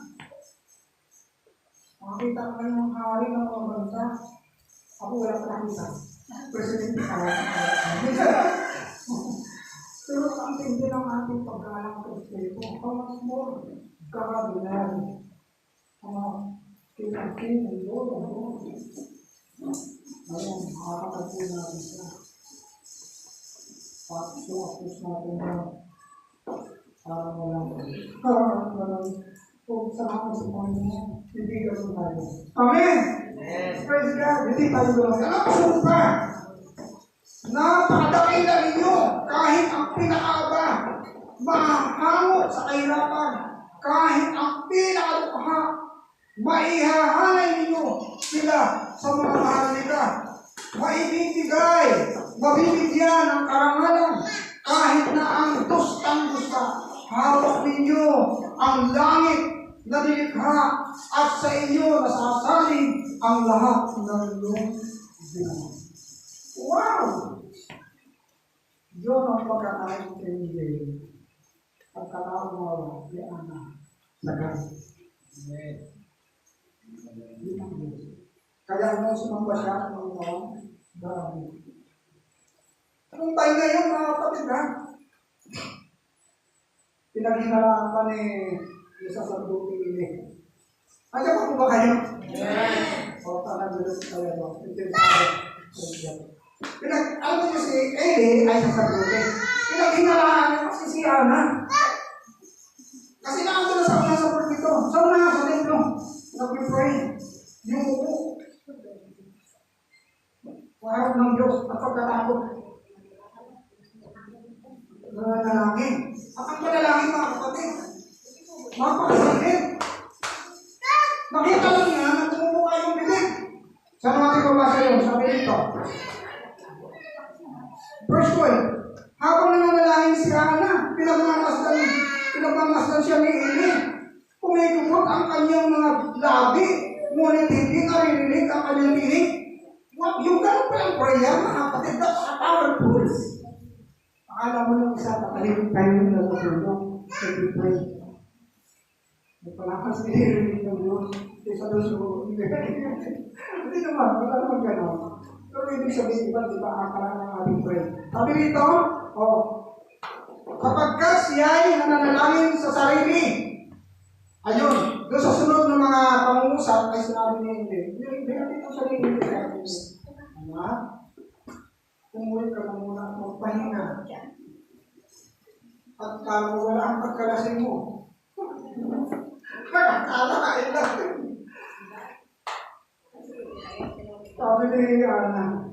Makakita ko kayo ng hari ng mga bansa. Ako wala pa nakita. Presidente ka lang. Pero ang tindi ng ating pagkalang Kristo, how much more God will have King and Lord of Lord. Ngayon, makakatagpo natin siya. Apos natin na parang walang kung saan sa Panginoon, hindi gano'n tayo. Amen! Yes. Praise God! Hindi tayo gano'n. Alam mo ba? Napakadakila ninyo kahit ang pinakaaba, mahango sa kahirapan, kahit ang pinakaluha, maihahanay ninyo sila sa mga mahalika. Maibibigay, mabibigyan ng karangalan, kahit na ang dustang-dusta, hawak ninyo ang langit na nilikha at sa inyo nasasalig ang lahat ng inyong ginawa. Wow! Yun ang pagkakain kay Miguel. Pagkakain mo, yan na. Sagay. Kaya mo sumamba siya ng mga dami. Kung tayo ngayon, mga kapatid ha, pinaghinaraan pa ni isa sa duty ini. Andiyan pa po ba kayo? Yes! O, tanang dito kayo. Alam mo si Eli ay sasagutin. Pinaghinaraan niya kasi si Ana. Kasi naandun na sa una sa port dito. Sa una sa templo. Nag-pray. Yung upo. Harap ng Diyos at pagkatakot. Nanalangin. At ang panalangin mga kapatid, mapakasakit. Nakita lang niya na tumubuka yung bibig. Saan natin babasa yun? Sabi dito. Verse 12. Habang nananalangin si Ana, pinagmamasdan siya ni Eli. Kumikupot ang kanyang mga labi, ngunit hindi naririnig ang kanyang tinig. Yung ganun pa yung prayer, mga kapatid, powerful. Akala mo lang isa, nakalimutan tayo ng natutulog. Nag-pray. Nagpalakas nilirinig ng Diyos. Kaysa doon sumunod. Hindi naman, wala naman gano'n. Pero ibig sabihin, di ba, akala ng ating pray. Sabi dito, kapag ka siya'y nananalangin sa sarili, ayun, doon sa sunod ng mga pangungusap, ay sinabi niya hindi. Hindi natin ang sarili niya. Ama, umuwi ka na muna at magpahinga. At kung wala ang pagkalasing mo, kakakain natin. Sabi ni Ana,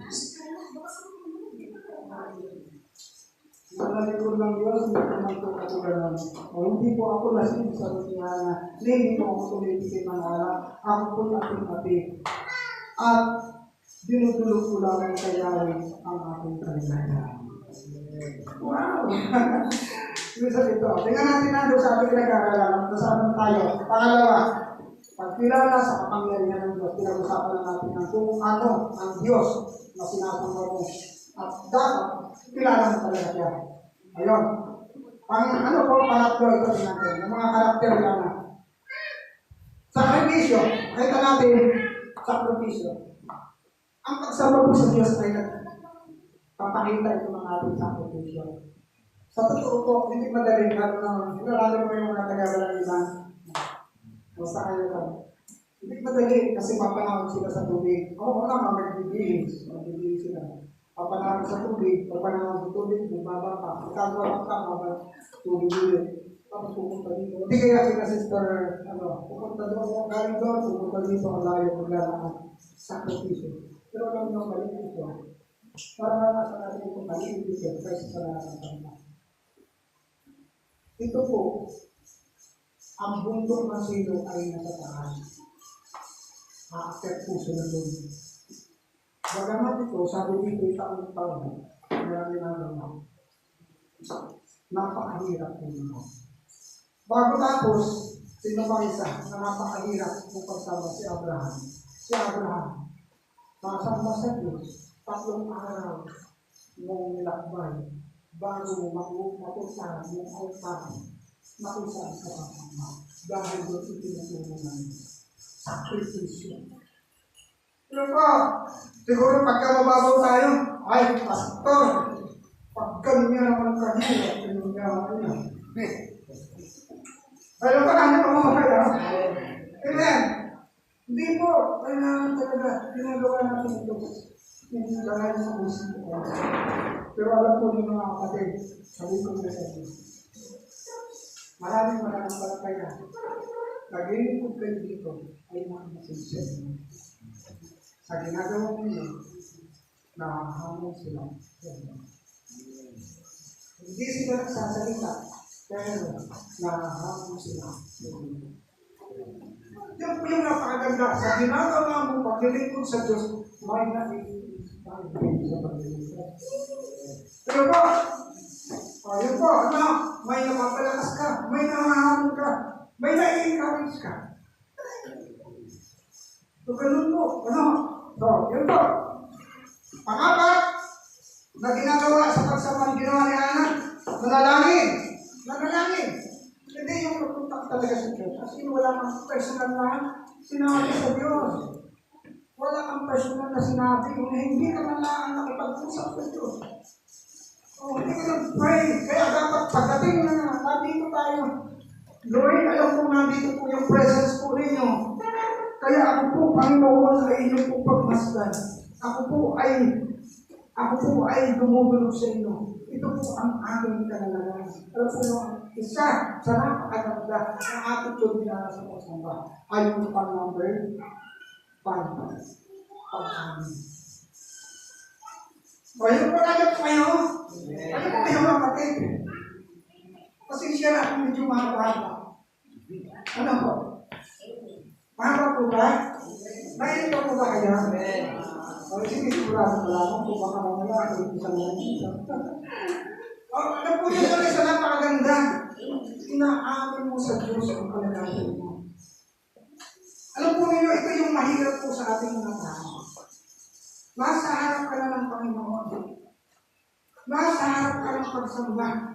Nanalikod ng Diyos, hindi ko magkakatugalan. O hindi po ako lasing sa Ana, hindi po ako tumitigil ng alak, ako po natin. At dinudulog ko lamang kay Yahweh ang aking kaligayahan. Wow! Ibig sabihin ito. Tingnan natin na doon sa ating pinag-aaralan. Nasaan tayo? Pangalawa, pagkilala sa kapangyarihan ng Diyos. Pinag-usapan na natin ng kung ano ang Diyos na sinasamba mo. At dapat, kilala mo talaga siya. Ayun. Ano po pangatlo ito natin? Yung mga karakter lang na. Sakripisyo. Nakita natin, sakripisyo. Ang pagsamba mo sa Diyos ay papakita ito ng ating sakripisyo. Sa totoo po, hindi madali. Lalo mo yung mga taga-balaliman. Basta kayo ka. Hindi madali kasi papanahon sila sa tubig. Oo naman, magbibihis. Magbibihis sila. Papanahon sa tubig. Papanahon sa tubig, bumaba pa. Ikagawa ka, tubig ulit. Tapos pupunta dito. Hindi kaya sila sister, pupunta doon, galing doon, pupunta dito, ang layo, maglalakad. Sakripisyo. Pero alam nyo, mali ito. Para nasa natin itong mali ito kaysa sa lahat. Ito po, ang bundok ng silo ay nasa taas. Aakyat puso na doon. Bagamat ito, sabi dito taon-taon, marami na napakahirap po nito. Bago tapos, sino bang isa na napakahirap kung pagsama si Abraham? Si Abraham, masama sa Diyos, 3 araw mong nilakbay bago mapunta yung altar na kung saan ka papama. Dahil doon itinutulong namin. Sakripisyo. Pero po, siguro pagka mababaw tayo, ay, pastor, pag ganyan naman kahirap, yun nga, pero pa kami pamamahay, ha? Amen. Hindi po, kailangan talaga, ginagawa natin ito. Hindi lang sa puso ko. Pero alam po ng mga kapatid, sabi ko na sa Diyos. Maraming palakaya. Naglilingkod kayo dito ay mga masinsya. Sa ginagawa ninyo, nakahamon sila. Hindi sila nagsasalita, pero nakahamon sila. Yan po yung napakaganda. Sa ginagawa mo, paglilingkod sa Diyos, may naiinis tayo sa paglilingkod. Pero po, yun po, may napapalakas ka, may namahamon ka, may nai-encourage ka. So, ganun po, So, yun po. Pang-apat, na ginagawa sa pagsama ginawa ni Ana, nanalangin. Hindi yung napunta talaga sa Diyos. Kasi wala kang personal na sinabi sa Diyos. Wala kang personal na sinabi. Hindi ka man lang nakipag-usap sa Diyos. Hindi ka nag-pray. Kaya dapat pagdating na nandito tayo. Lord, alam ko nandito po yung presence po ninyo. Kaya ako po, Panginoon, ay inyong po pagmasdan. Ako po ay dumudulog sa inyo. Ito po ang aming kanalanan. Alam po yung isa sa napakaganda na attitude nila sa pagsamba ay yung pang-number 5. Pag-amin. Ayun po tayo kayo. Ano po kayo mga kapatid? Pasensya na kung medyo mahaba. Ano po? Mahaba po ba? Naiinip po ba kayo? Sige, sigurado pala ako kung baka mamaya ako isang isa. Ano po yun sa napakaganda? Inaamin mo sa Diyos ang kalagayan mo. Alam po ninyo, ito yung mahirap po sa ating mga tao. Nasa harap ka na ng Panginoon. Nasa harap ka ng pagsamba.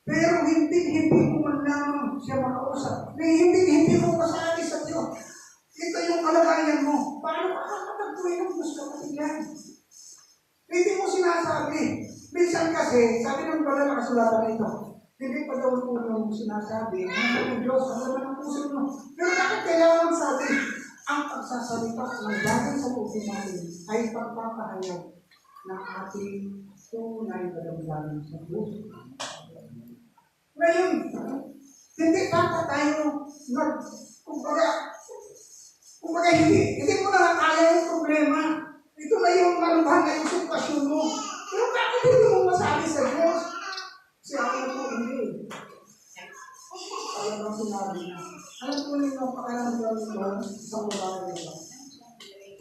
Pero hindi mo man lamang siya makausap. Hindi mo pasali sa Diyos. Ito yung kalagayan mo. Paano makakatagpuin ng Diyos kapatid yan? Hindi mo sinasabi. Minsan kasi, sabi ng pala na kasulatan ito, hindi pa daw po yung sinasabi, ang Diyos, ang laman ng puso mo. Pero bakit kailangan sabi, ang pagsasalita ng bagay sa puso natin ay pagpapahayag ng ating tunay na damdamin sa Diyos. Ngayon, hindi dapat tayo kumbaga hindi mo na kaya yung problema. Ito na yung malubahan na yung sitwasyon mo. Pero bakit hindi mo masabi sa Diyos? Kasi ako na po hindi. Kaya bang sinabi na, alam ko ninyo, pakaramdam nito, isang babae nito.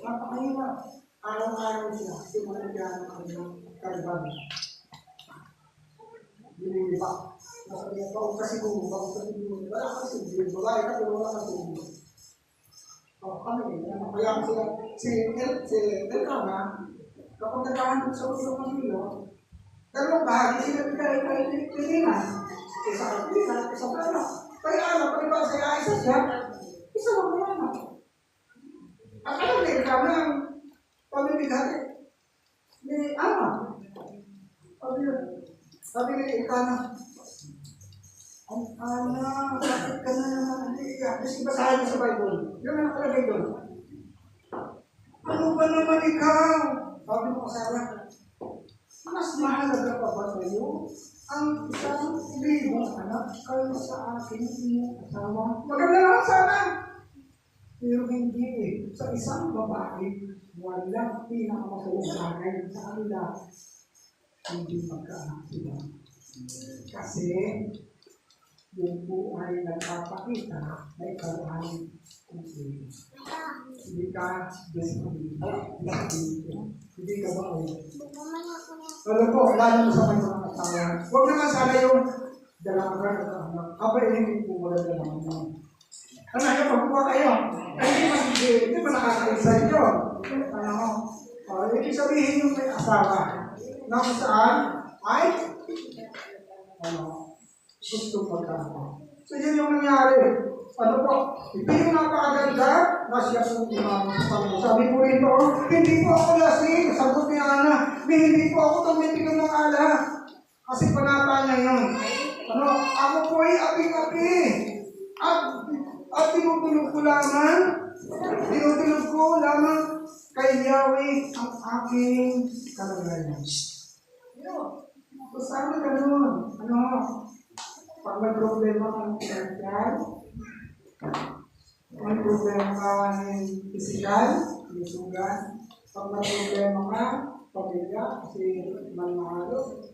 Napakahirap. Araw-araw siya, simulan niya ang kanyang karban. Binilipa. Nasabi niya, bago kasi mo, wala kasi mo, babae ka, pero wala kasi mo. Kami, kaya si Elkana, kapag nagkahanap sa ulo ng Panginoon, dalawang bahagi sila pilihan. Isa ka pilihan, isa ka anak. Kaya anak, pag sa isa siya, isa lang yung anak. At alam din ka na ang pamimigati ni Ama. Sabi ni Elkana, ang anak, bakit ka na naman iiyak? Kasi basahin mo sa Bible. Yun ang nakalagay doon. Ano ba naman ikaw? Sabi mo sa anak, mas mahalaga pa ba sa'yo ang isang libong anak kayo sa aking iyong asawa? Maganda lang sana. Pero hindi eh. Sa isang babae, walang pinakamasayang bagay sa kanila. Hindi magkaanak sila. Kasi, yun po ay nagpapakita na ikaw ay kumpuli. Hindi ka disability. Hindi ka ba ay? Lalo po, lalo sa mga asawa. Huwag naman sana yung dalawa at anak. Abay, hindi po wala dalawa mo. Ano, yung pagkuha kayo? Hindi ba nakakaisa nyo? Ibig sabihin yung may asawa. Na kung saan ay gusto magkakaroon. So yun yung nangyari. Ano po? Hindi yung napakaganda na siya po imam sa Panginoon. Sabi po rito, hindi po ako lasing. Sagot ni Ana, hindi po ako tumitigil ng ala. Kasi panata niya yun. Ano? Ako po ay aping-api. At tinutulog ko lamang kay Yahweh ang aking kalagayan. So sana ganun. Ano? Pag may problema kang financial, may problema ka ng physical, lusugan, pag may problema ka, pamilya, kasi manmahalo,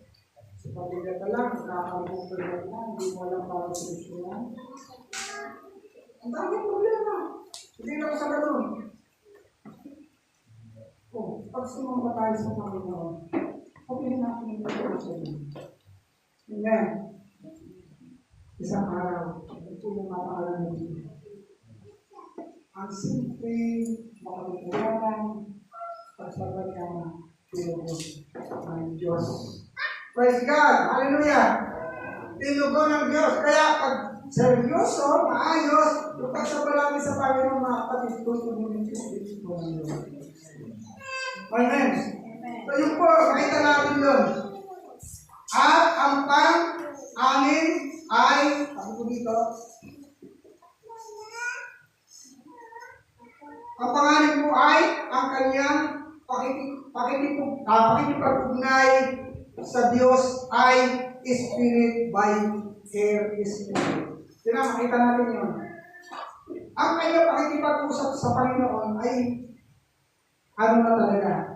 sa pamilya ka lang, nakakalimutulog na, hindi mo alam para solusyonan. Ang daming problema. Hindi lang sa ganun. Pag sumamba tayo sa Panginoon, okay natin yung pagkakas sa inyo. Amen. Isang araw, ito yung mapakalan ng Diyos. Ang simple, makapagpularan, pagsabat ka na tinugon ng Diyos. Praise God! Hallelujah! Tinugon ng Diyos. Kaya pag seryoso, maayos, yung pagsabalami sa Panginoon, makapatid ko tumunin ko ng Diyos. Amen. So yun po, makita natin yun. At ang pang-anin ay, sabi ko dito, ang pangalan po ay ang kanyang pakikipag-ugnay sa Diyos ay Spirit by Air Spirit. Yun na, makita natin yun. Ang kanyang pakikipag-usap sa Panginoon ay ano na talaga?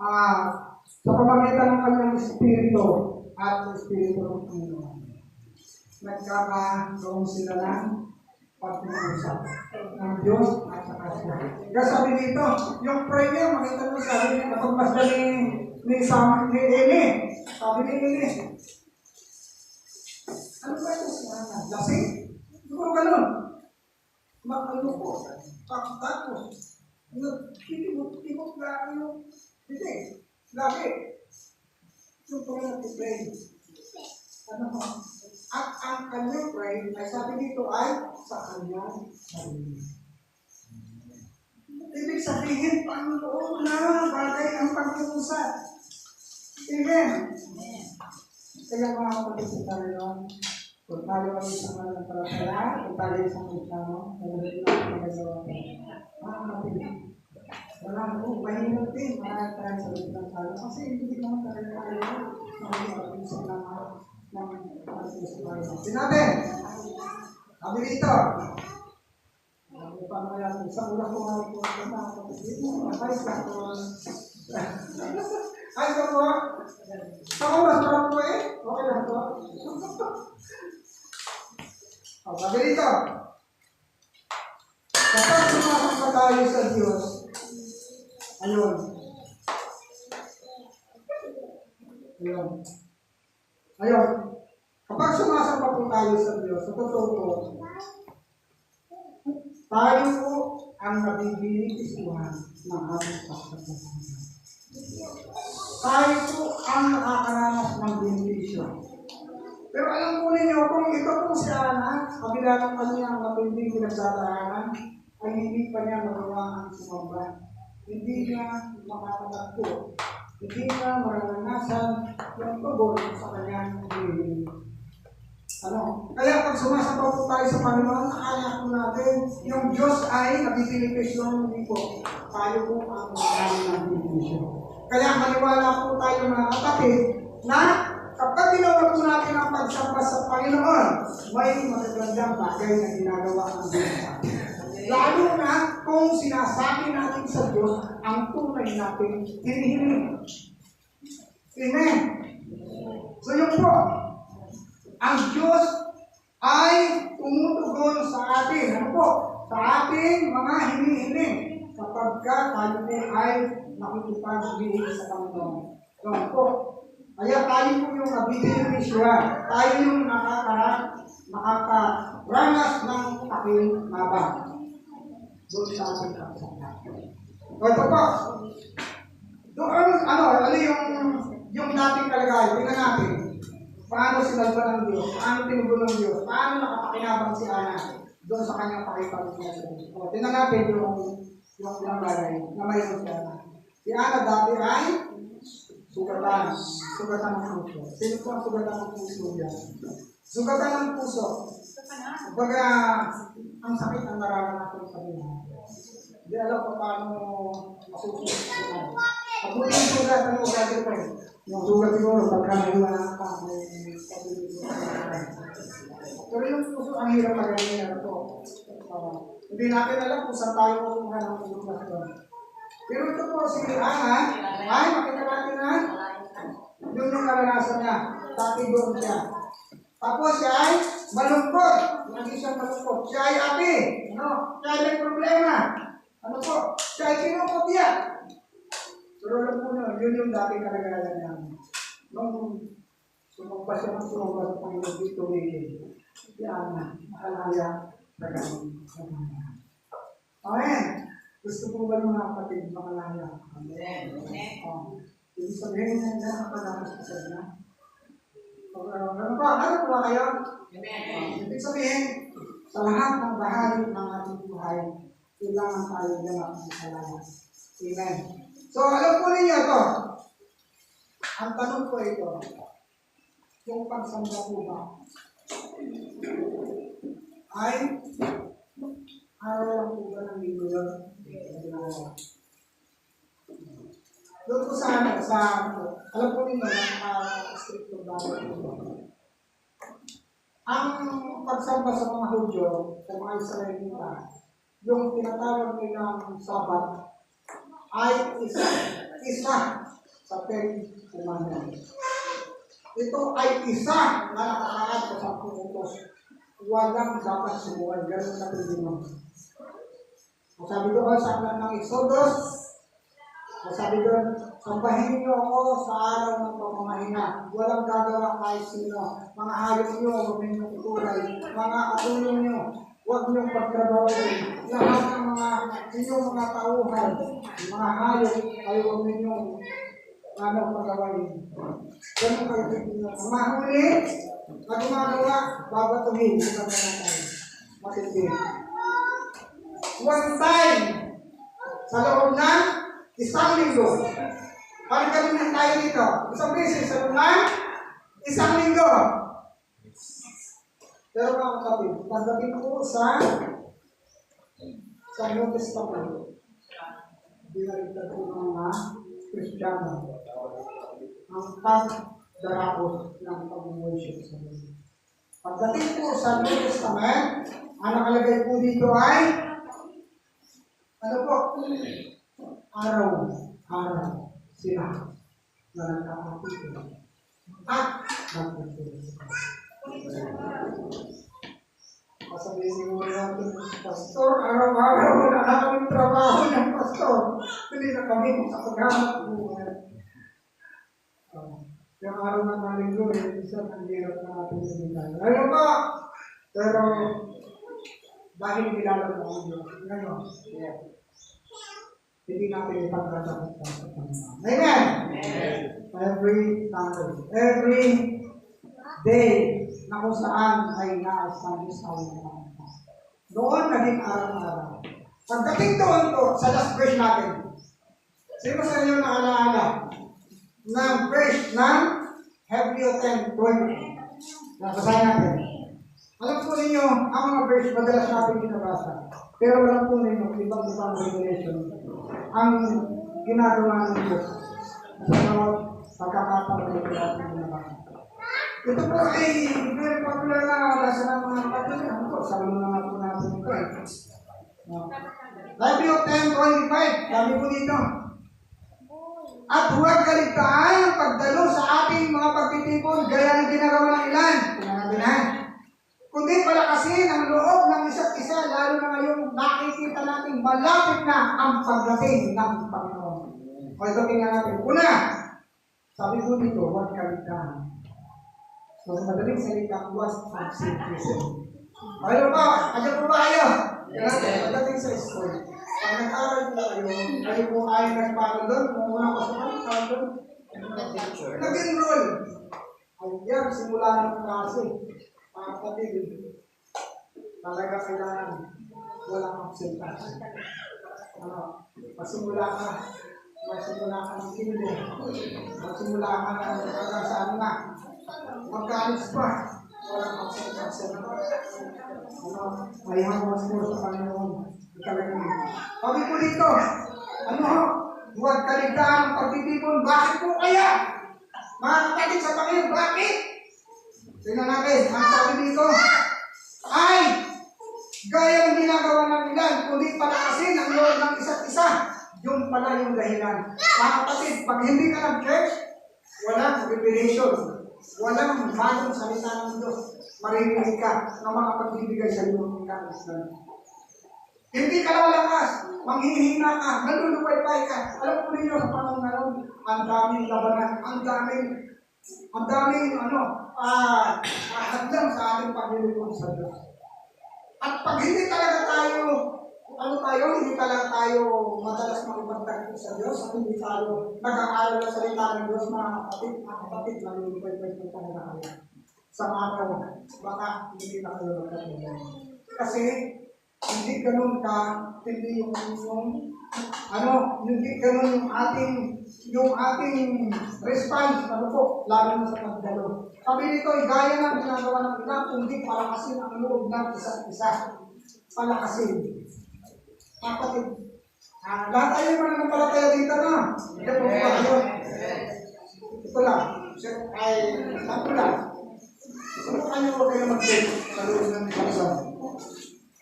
Sa pamamagitan ng kanyang Espiritu at Espiritu ng Panginoon. Nagkakaroon sila ng pag-uusap ng Diyos at sa kasya. Kaya sabi dito, yung prayer, makita mo sabi niya, kapagmasda ni Eli. Sabi ni Eli, ano ba ito siya? Lasing? Siguro ganun. Makalo ko. Tapos. Timot na yung hindi. Lagi. Yung pala nag-pray. Ano mo? At ang kanyang pray, ay sabi dito ay sa kanyang sarili. Ibig sabihin, Panginoon na bagay ang pag-uusap. Amen. Kaya mga kapatid sa Panginoon, kung tayo ay isang mananampalataya, kung tayo ay isang Kristiyano, talagang lang ang nagawa ko. Mga kapatid, wala mo, mahirap din, marami tayo sa loob ng talo. Kasi hindi naman talaga ayaw ng isang ng sinabi, sabi dito, paano kaya sa ulang kumain ko na kapatid mo, ay sa ko, ay sa ko, sa oras parang ko okay lang ko. Sabi dito, kapag sumasang tayo sa Diyos, Ayun. Ayun. Ayun. Kapag sumasamba po tayo sa Diyos, sa totoo po, tayo po ang nabibigyan ng ating pagkakasama. Tayo po ang nakakaranas ng benepisyo. Pero alam po ninyo, kung ito po si Ana, kabila ng kanyang matinding pinagdadaanan, ay hindi pa niya magawa ang sumamba. Hindi niya makakatagpo. Hindi niya maranasan yung tugon sa kanyang hiling. Kaya pag sumasamba po tayo sa Panginoon, akala po natin, yung Diyos ay nabibigay hindi po. Tayo po ang maraming nabibigay. Kaya maniwala po tayo mga kapatid na kapag ginawa po natin ang pagsamba sa Panginoon, may magagandang bagay na ginagawa ang Diyos. Lalo na kung sinasabi natin sa Diyos ang tunay natin hinihiling. Amen. So yun po, ang Diyos ay tumutugon sa atin. Ano po? Sa ating mga hinihiling kapagka tayo po ay nakikipag-ibig sa Panginoon. So po, kaya tayo po yung nabibigay siya. Tayo yung nakakaranas ng pakinabang doon sa ating kapsama. So ito po, doon, ano yung dating kalagayan, tingnan natin. Paano sinalba ng Diyos? Paano tinugon ng Diyos? Paano nakapakinabang si Ana doon sa kanyang pakipag-ibig sa Diyos? O, tingnan natin yung bagay na mayroon si Ana. Si Ana dati ay sugatan ng puso. Sino po ang sugatan ng puso yan? Sugatan ng puso. Kumbaga, ang sakit ang nararanasan sa buhay. Hindi alam kung paano masusunod sila. Pag mo yung sugat, ano ko gagawin ko? Yung sugat siguro, pagka may wala ka, may pag-ibig. Pero yung puso, ang hirap magaling na ito. Hindi natin alam kung saan tayo kukuha ng sugat na ito. Pero ito po, si Ana, ay makita natin na yun yung naranasan niya. Dati doon siya. Tapos siya ay malungkot. Hindi siya malungkot. Siya ay api. Siya ay may problema. Siya ay kinukot niya. Pero alam po nyo, yun yung dating kalagayan niya. Nung sumagpa siya ng sumagpa sa Panginoon dito yan na, makalaya sa ganun. Amen. Gusto po ba mga kapatid makalaya? Amen. Ibig sabihin niya na nakapadamas sa kanya. Ano ba kayo? Ibig sabihin, sa lahat ng bahagi ng ating buhay, kailangan tayo ganap ng kalaya. Amen. So, alam po ninyo ito. Ang tanong ko ito, yung pagsamba po ba ay araw lang po ba ng linggo yun? Doon po sa alam po ninyo, stricto bagay po. Ang pagsamba sa mga Hudyo, sa mga Israelita, yung tinatawag nilang Sabat, ay isa sa 10 commandments. Ito ay isa na nakakaad sa 10 utos. Walang dapat subukan. Ganun na pinigyan. Sabi doon sa aklat ng Exodus, sabi doon, sambahin niyo ako sa araw ng pamamahina. Walang gagawa kahit sino. Mga hayop niyo, huwag niyo tutulay. Mga katulong niyo, huwag niyong pagtrabahoin. Lahat ng inyong mga tauhan, mga hayop, ay huwag ninyong paggawain. Ganun kayo tignan. Ang mahuli, na gumagawa, babatuhin. Ito na natin. Matindi. One time, sa loob ng isang linggo. Parang kami na tayo dito. Isang beses sa loob ng isang linggo. Pero mga kapatid, pagdating po sa New Testament, binaliktad po ng mga Kristiyano ang pagdaraos ng pag-worship sa Diyos. Pagdating po sa New Testament, ang nakalagay po dito ay araw sila na nagkakapito at nagkakapito. Sabihin mo natin, Pastor, araw-araw na namin trabaho ng Pastor. tuloy na kami sa paghahanap buhay. Yung araw na malinggo, isa ang hirap na ating sabihin. Ano pa? Pero, dahil kilala mo ang Diyos, ngayon, hindi natin ipagkakasama sa Panginoon. Amen? Every Sunday, every day na kung saan ay na-establish tayo ng Panginoon. Doon naging araw-araw. Pagdating doon to, sa last verse natin, sino sa inyo naalaala ng verse ng Hebrew 10:20? Nasasayin natin. Alam po ninyo, ang mga verse madalas natin binabasa. Pero alam po ninyo, ibang-ibang revelation ang ginagawa ng Diyos sa mga pagkakataon na natin binabasa. Ito po ay very popular na basa ng mga kapatid. Ano po, sabi mo naman po natin ito eh. Hebrew 10:25, sabi po dito, at huwag kaligtaan ang pagdalo sa ating mga pagtitipon gaya ng ginagawa ng ilan. Pinangabinan. Kundi palakasin ang loob ng isa't isa, lalo na ngayong nakikita natin malapit na ang pagdating ng Panginoon. O ito tingnan natin. Una, sabi ko dito, huwag kaligtaan. So, sa madaling salita, was of simplicity. Ano ba? Ano po ba kayo? Pagdating sa school, pag nag-aral po kayo po ay nagparo doon, kung unang pasukan, parang doon, nag-enroll. Ayan, simula ng klase. Mga kapatid, talaga kailangan walang absentas. Pasimula ka ng kinde, pasimula ka ng pagkasaan na, magkaalis pa, walang absentas. May hamas mo sa Panginoon. Sabi ko dito, huwag kaligtaan ang pagtitipon. Bakit po kaya? Mga kapatid sa Panginoon, bakit? Tingnan natin, ang sabi dito, ay, gaya ng ginagawa ng ilan, kundi palakasin ang loob ng isa't isa. Yung pala yung dahilan. Mga kapatid, pag hindi ka nag-church, walang revelation, walang bagong salita ng Diyos. Maririnig ka na mga pagbibigay sa iyo ng kaislan. Hindi ka lalakas, manghihina ka, nalulupay-pay ka. Alam po ninyo sa panahon ngayon, ang daming labanan, ang daming hadlang sa ating paglilingkod sa Diyos. At pag hindi talaga hindi talaga tayo madalas makipagtagpo sa Diyos, at hindi tayo nag-aaral ng salita ng Diyos, mga kapatid, nalulupay-pay po talaga kayo. Sa araw, baka hindi na kayo magkatuloy. Kasi, hindi ganun ka, hindi yung ating response, lalo na sa pagdalo. Sabi nito, gaya ng ginagawa ng ilang, kundi palakasin ang loob ng isa't isa. Palakasin. Kapatid, lahat tayo mananampalataya dito na. Hindi po ba kayo? Ito lang. Ito lang. Subukan niyo huwag kayo mag-take sa loob ng isang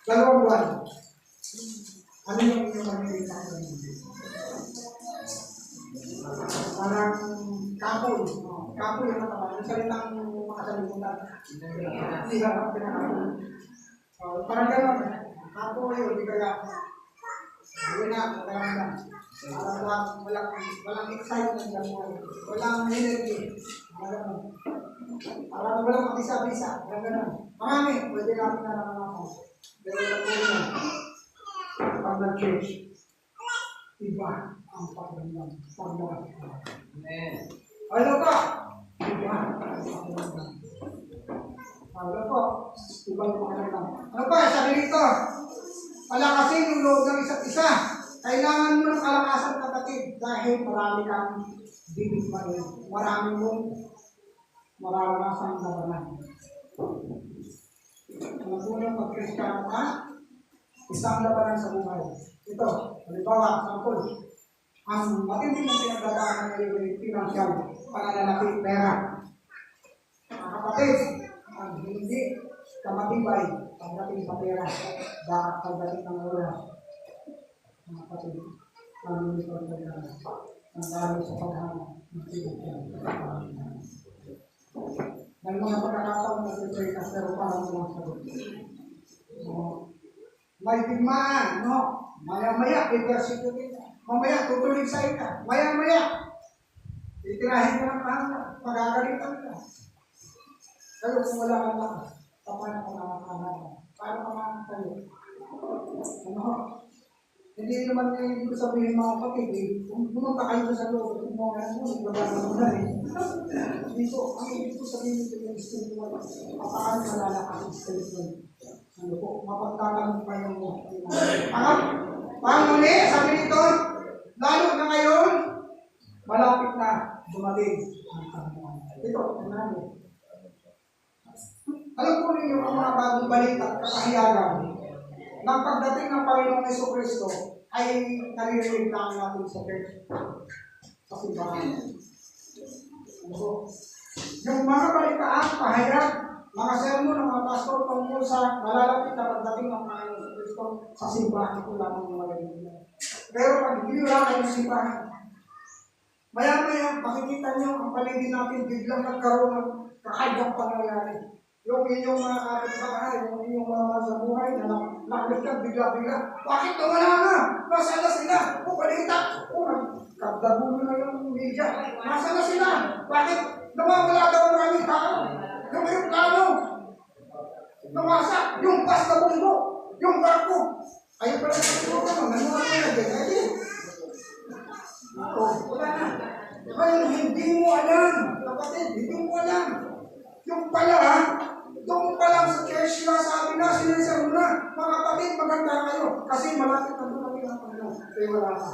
2 buwan. Ano yung inyong magiging parang kapoy. Kapoy yung matawag. Yung salitang makasalimutan. Hindi ba ang pinakapoy? Parang gano'n. Kapoy o di kaya. Hindi na. Parang walang excitement lang mo. Walang energy. Parang walang makisa-bisa. Gano'n. Marami. Pwede natin na naman ako. Pero lang po yun. Pag nag-church, iba ang pagdamdam. Amen. Ano pa? Iba ang pagdamdam. Ano po? Ibang pagdamdam. Ano pa? Sabi nito, palakasin yung loob ng isa't isa. Kailangan mo ng kalakasan, kapatid, dahil marami kang bibig marin. Marami mong mararanasan ang labanan. Ano po yung pag-Kristiyano ka? Isang labanan sa buhay. Ito, halimbawa, sampol. Ang matinding na pinagdadaanan ng financial, pananalaki, pera. Mga kapatid, ang hindi kamatibay, pagdating sa pera, pagdating ng oras. Mga kapatid, ang hindi ko pagdadaanan. Ang dami sa paghahanap ng pinagdadaanan. May mga pagkakataon na siyempre pero parang mga sagot. May digmaan, no? Maya-maya, i-persecute ka. Mamaya, tutulig sa'yo ka. Maya-maya, itirahin ka ng kahanan. Magagalitan ka. Kayo kung wala kang lakas, paano ka makakahanan? Paano ka makakayo? Ano? Hindi naman ibig ko sabihin mga kapatid, kung pumunta kayo sa loob, kung mga mo, magbabago mo na eh. Dito, ang ibig ko sabihin ito yung spiritual. Paano malalakas ang spiritual? Ano po, mapagtatanong pa yung muli, sabi nito, lalo na ngayon, malapit na dumating ang Panginoon. Ito, ano? Alam po ninyo ang mga bagong balita at kakahiyagan ng pagdating ng Panginoong Jesucristo ay naririnig lang natin sa church, sa simbahan. So, yung mga balitaan, pahayag, mga sermon ng mga pastor tungkol sa malalapit na pagdating ng Panginoong Jesucristo sa simbahan, ito lamang yung maririnig. Pero pag hindi wala kayong simbahan, maya-maya, makikita nyo ang paligid natin biglang nagkaroon ng kakaibang pangyayari. Yung inyong mga kapitbahay, yung inyong mga sa buhay na nakalikat bigla-bigla. Bakit nawala na? Nasaan na sila? O balita? O nagkadabulo na yung media. Nasaan na sila? Bakit nawawala daw ang maraming tao? Yung aeroplano, nawasak. Yung bus na bunggo, yung barko. Ayun pala sa bunggo, nanuha na yan. Wala na. Kaya hindi mo alam, kapatid, hindi mo alam. Yung pala, doon pa lang sa church na sabi na, sinisero na, mga kapatid, maganda kayo. Kasi malapit na dumating ang Panginoon. Kaya wala ka.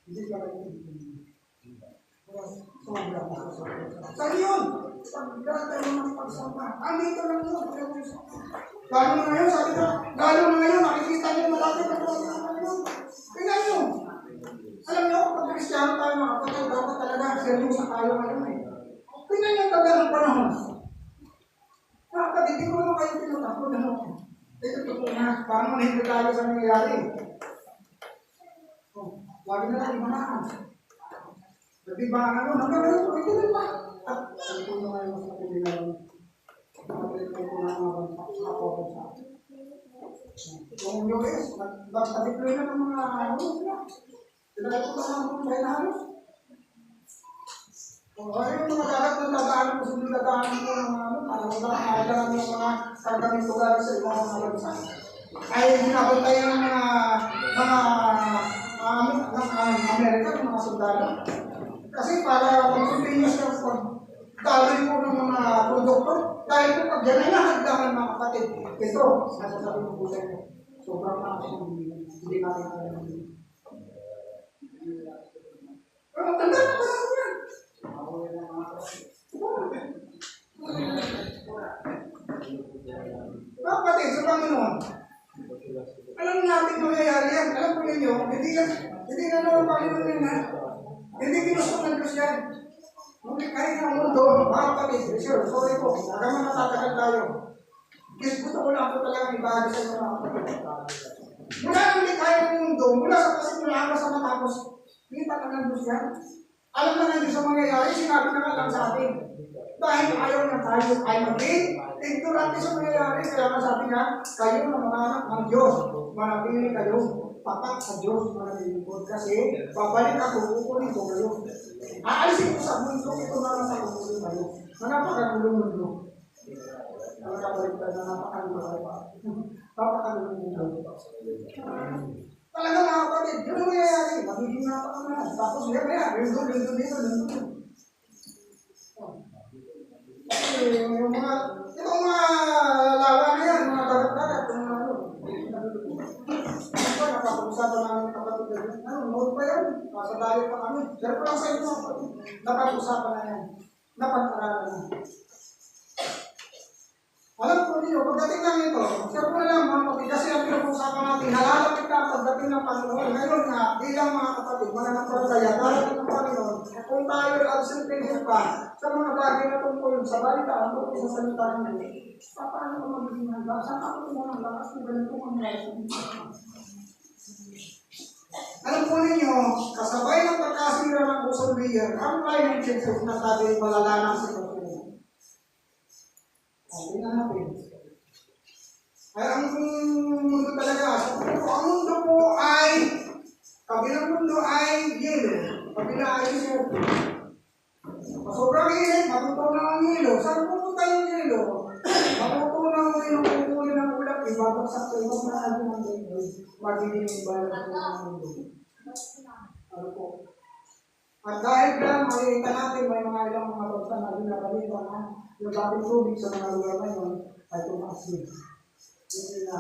Hindi ka rin. Sobra mo sa saan yun? Pagdata mo ng pagsama. Andito lang yun. Lalo na ngayon, sabi ko, lalo na ngayon, nakikita niyo malapit na dumating ang Panginoon. Tingnan nyo. Alam niyo, pag Kristiyano tayo mga kapatid, dapat talaga seryoso tayo ngayon eh. Tingnan niyo tagal ng panahon. Kapatid, hindi ko naman kayo pinatapon. Ito totoo na, parang manahimik tayo sa nangyayari. Lagi na lang imanaan. Nagdibangan ano, hanggang ngayon, ito rin pa. At ito na ngayon sa pilihan. Kapatid ko na mga bansa sa kapatid sa akin. Yung US, nag-deploy na ng mga pinagay ko na ng mga halos. Ayun, mga dagat na dadaanan ko sa mga dadaanan ko ng para magdaanan yung mga kargaming lugar sa ibang mga bansa. Ay binabantayan ng mga Amerika, ng mga sundalo. Kasi para mag-continuous ng pagdaloy po ng mga produkto, dahil po pag yan ay nahagdaman mga kapatid. Ito, nasasabi ko po sa inyo, sobrang lakas yung hindi natin alam. Pero tanda na ba ako yan? Kapatid, sa Panginoon, alam natin mangyayari yan. Alam ko ninyo, hindi na naman Panginoon yan ha. Hindi kinusok ng Diyos yan. Kahit ang mundo, mga kapatid, sure, sorry po, hanggang matatagal tayo. Gusto ko lang po talagang ibahagi sa inyo mga kapatid. Mula nang likaya ng mundo, mula sa kasimulahan sa matapos, hindi pa ng Diyos yan. Alam na ng Diyos ang mangyayari, sinabi na nga lang sa atin. Dahil ayaw na tayo ay maging ignorante sa mangyayari, kaya nga sabi nga, kayo na mga anak ng Diyos, manapili kayo, patak sa Diyos, manapilingkod. Kasi, babalik ako, kukunin ko kayo. Aalisin ko sa mundo, ito na lang sa kukunin kayo. Manapakagulong mundo. Napakagulong mundo. Napakagulong mundo. Talaga mga kapatid, yun ang mangyayari. Magiging napakagulong. Tapos, maya, lindon dito. Yung mga, itong mga lawa na yan, mga dagat-dagat, yung mga ano. Napapag-usapan namin kapatid na yun. Nood pa yan. Nasa dalit pa kami. Pero ko lang sa inyo, napag-usapan na yan. Napag-aralan na. Alam ko ninyo, pagdating lang ito, share ko na lang mga kapatid, kasi ang pinag-usapan natin, nalalapit na pagdating ng Panginoon. Ngayon nga, bilang mga kapatid, mananampalataya, darating ng Panginoon, kung tayo absentation pa sa mga bagay na tungkol sa balita, ang tungkol sa salita ng Diyos, paano ko magiging handa? Saan ako tumulong ng lakas kung ganito ang meron? Alam po ninyo, kasabay ng pagkasira ng ozone layer, ang climate change na sabi malalanan sa pagkakas. Tingnan natin. Ay, ang mundo talaga, ang mundo po Kabilang mundo ay yelo. Kabila ay desierto. Sobrang init, matutunaw ang yelo. Saan pupunta yung yelo? Matutunaw mo yung kukunin ng ulap. Ibabagsak sa ibang mahal ng mundo. Magiging ibalat ng mundo. Ano po? At dahil lang, makikita natin may mga ilang mga bansa na binabalita na yung dating tubig sa mga lugar na yun ay tumaas din. Hindi na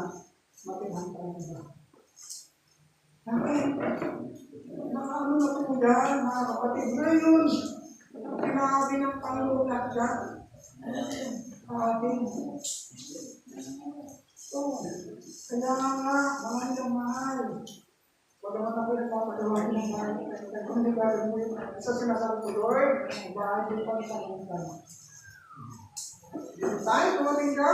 matinghang tayo ba? Nakaano na po dyan, mga kapatid. Ngayon, sinabi ng Panginoon na dyan. Ating. So, kaya nga, mga ilang mahal. Wag naman ako nagpapagawa ng mahal. Kung nagpapagawa mo yung sa sinasabi ko, Lord, bahay yung pagsakuntan. Tayo, tumating ka?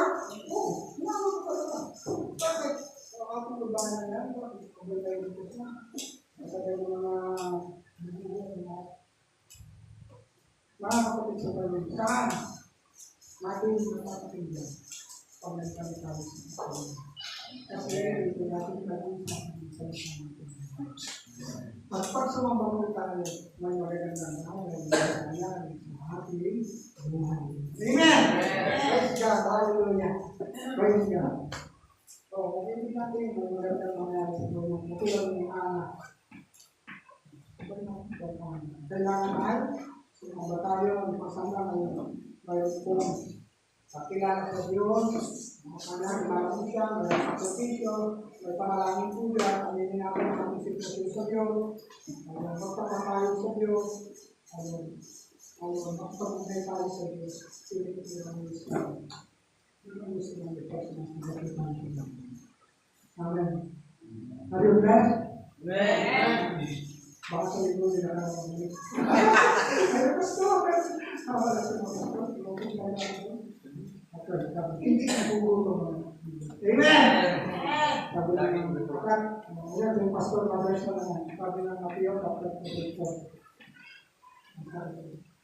Oo, hinawag ko pala. Bakit? Ako babae na yan, kung tayo dito siya. Nasa tayo mga kapatid sa tayo. Saan? Natin yung napapatid yan. Pag nagkakitaw sa tayo. Kasi ito natin natin sa at pag sumabang tayo, may magagandang nangyari sa ating buhay. Amen! Praise God! Hallelujah! Praise God! So, kung hindi natin may magandang nangyari sa buhay, makilang ng anak. Kailangan ay sumaba tayo ang pasama ng mayroon kong kakilala sa Diyos, mga kilala mo siya, may sakripisyo, may panalangin po siya, aminin natin ang aming sitwasyon sa Diyos, magpapakayo sa Diyos, magpapagay tayo sa Diyos, sinipin ang Diyos. Yun ang gusto ng Diyos na sinagpitan siya. Amen. Are you blessed? Amen. Baka sa libro nila na mga ay, gusto! Wala sa mga hindi na puro. Amen! Sabi lang ng bukat, yan yung pastor na version naman. Sabi lang na piyo, kapag ito.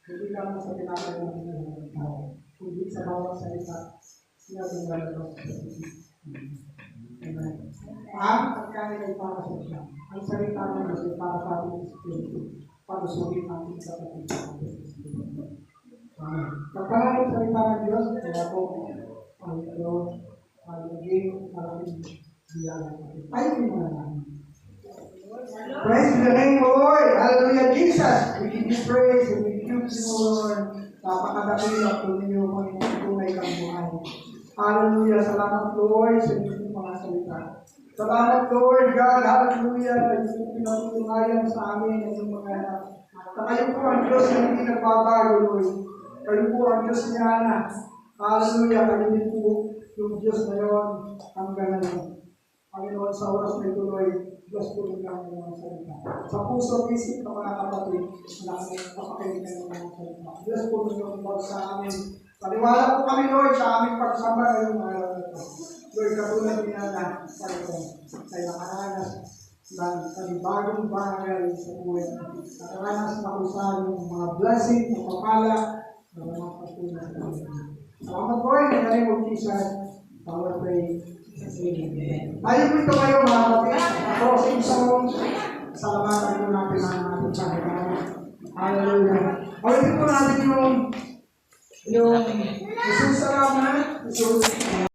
Hindi lang sa pinakay ng tao. Hindi sa bawat salita, sinabi ng lalabas. Amen. Ang pagkain ay para sa siya. Ang salita ng Diyos ay para sa ating Espiritu. Palusugin ang ating kapatid sa ating Espiritu. Pagkain sa salita ng Diyos, kaya po, ang ito, ang naging maraming biyaya. Tayo mo na namin. Praise the name, Lord! Hallelujah, Jesus! We give you praise and we give you, Lord. Napakadakilap po ninyo kung tunay kang buhay. Hallelujah! Salamat, Lord, sa inyong mga salita. Salamat, Lord God! Hallelujah! Yung pinatutulayan sa amin ng mga anak. Kayo po ang Diyos na hindi nagbabago, Lord. Kayo po ang Diyos niya, anak. Hallelujah! Kayo din po yung Diyos na yun hanggang ngayon. Panginoon, sa oras na ituloy, Diyos po rin ang mga salita. Sa puso, isip ng mga kapatid, namin kapakailan ng mga salita. Diyos po rin yung bawat sa amin. Paniwala po kami, Lord, sa aming pagsama ngayong araw na ito. Lord, katulad niya na sa ito, ay nakaranas ng panibagong bagay sa buhay. Nakaranas na kung saan yung mga blessing, mga papala, na mga patuloy. Salamat po, in the name of Jesus, our prayer. Ayaw po ito kayo, mga kapatid. Crossing song, salamatan po natin ang ating Panginoon. Hallelujah. Ulitin po natin yung Jesus salamat, Jesus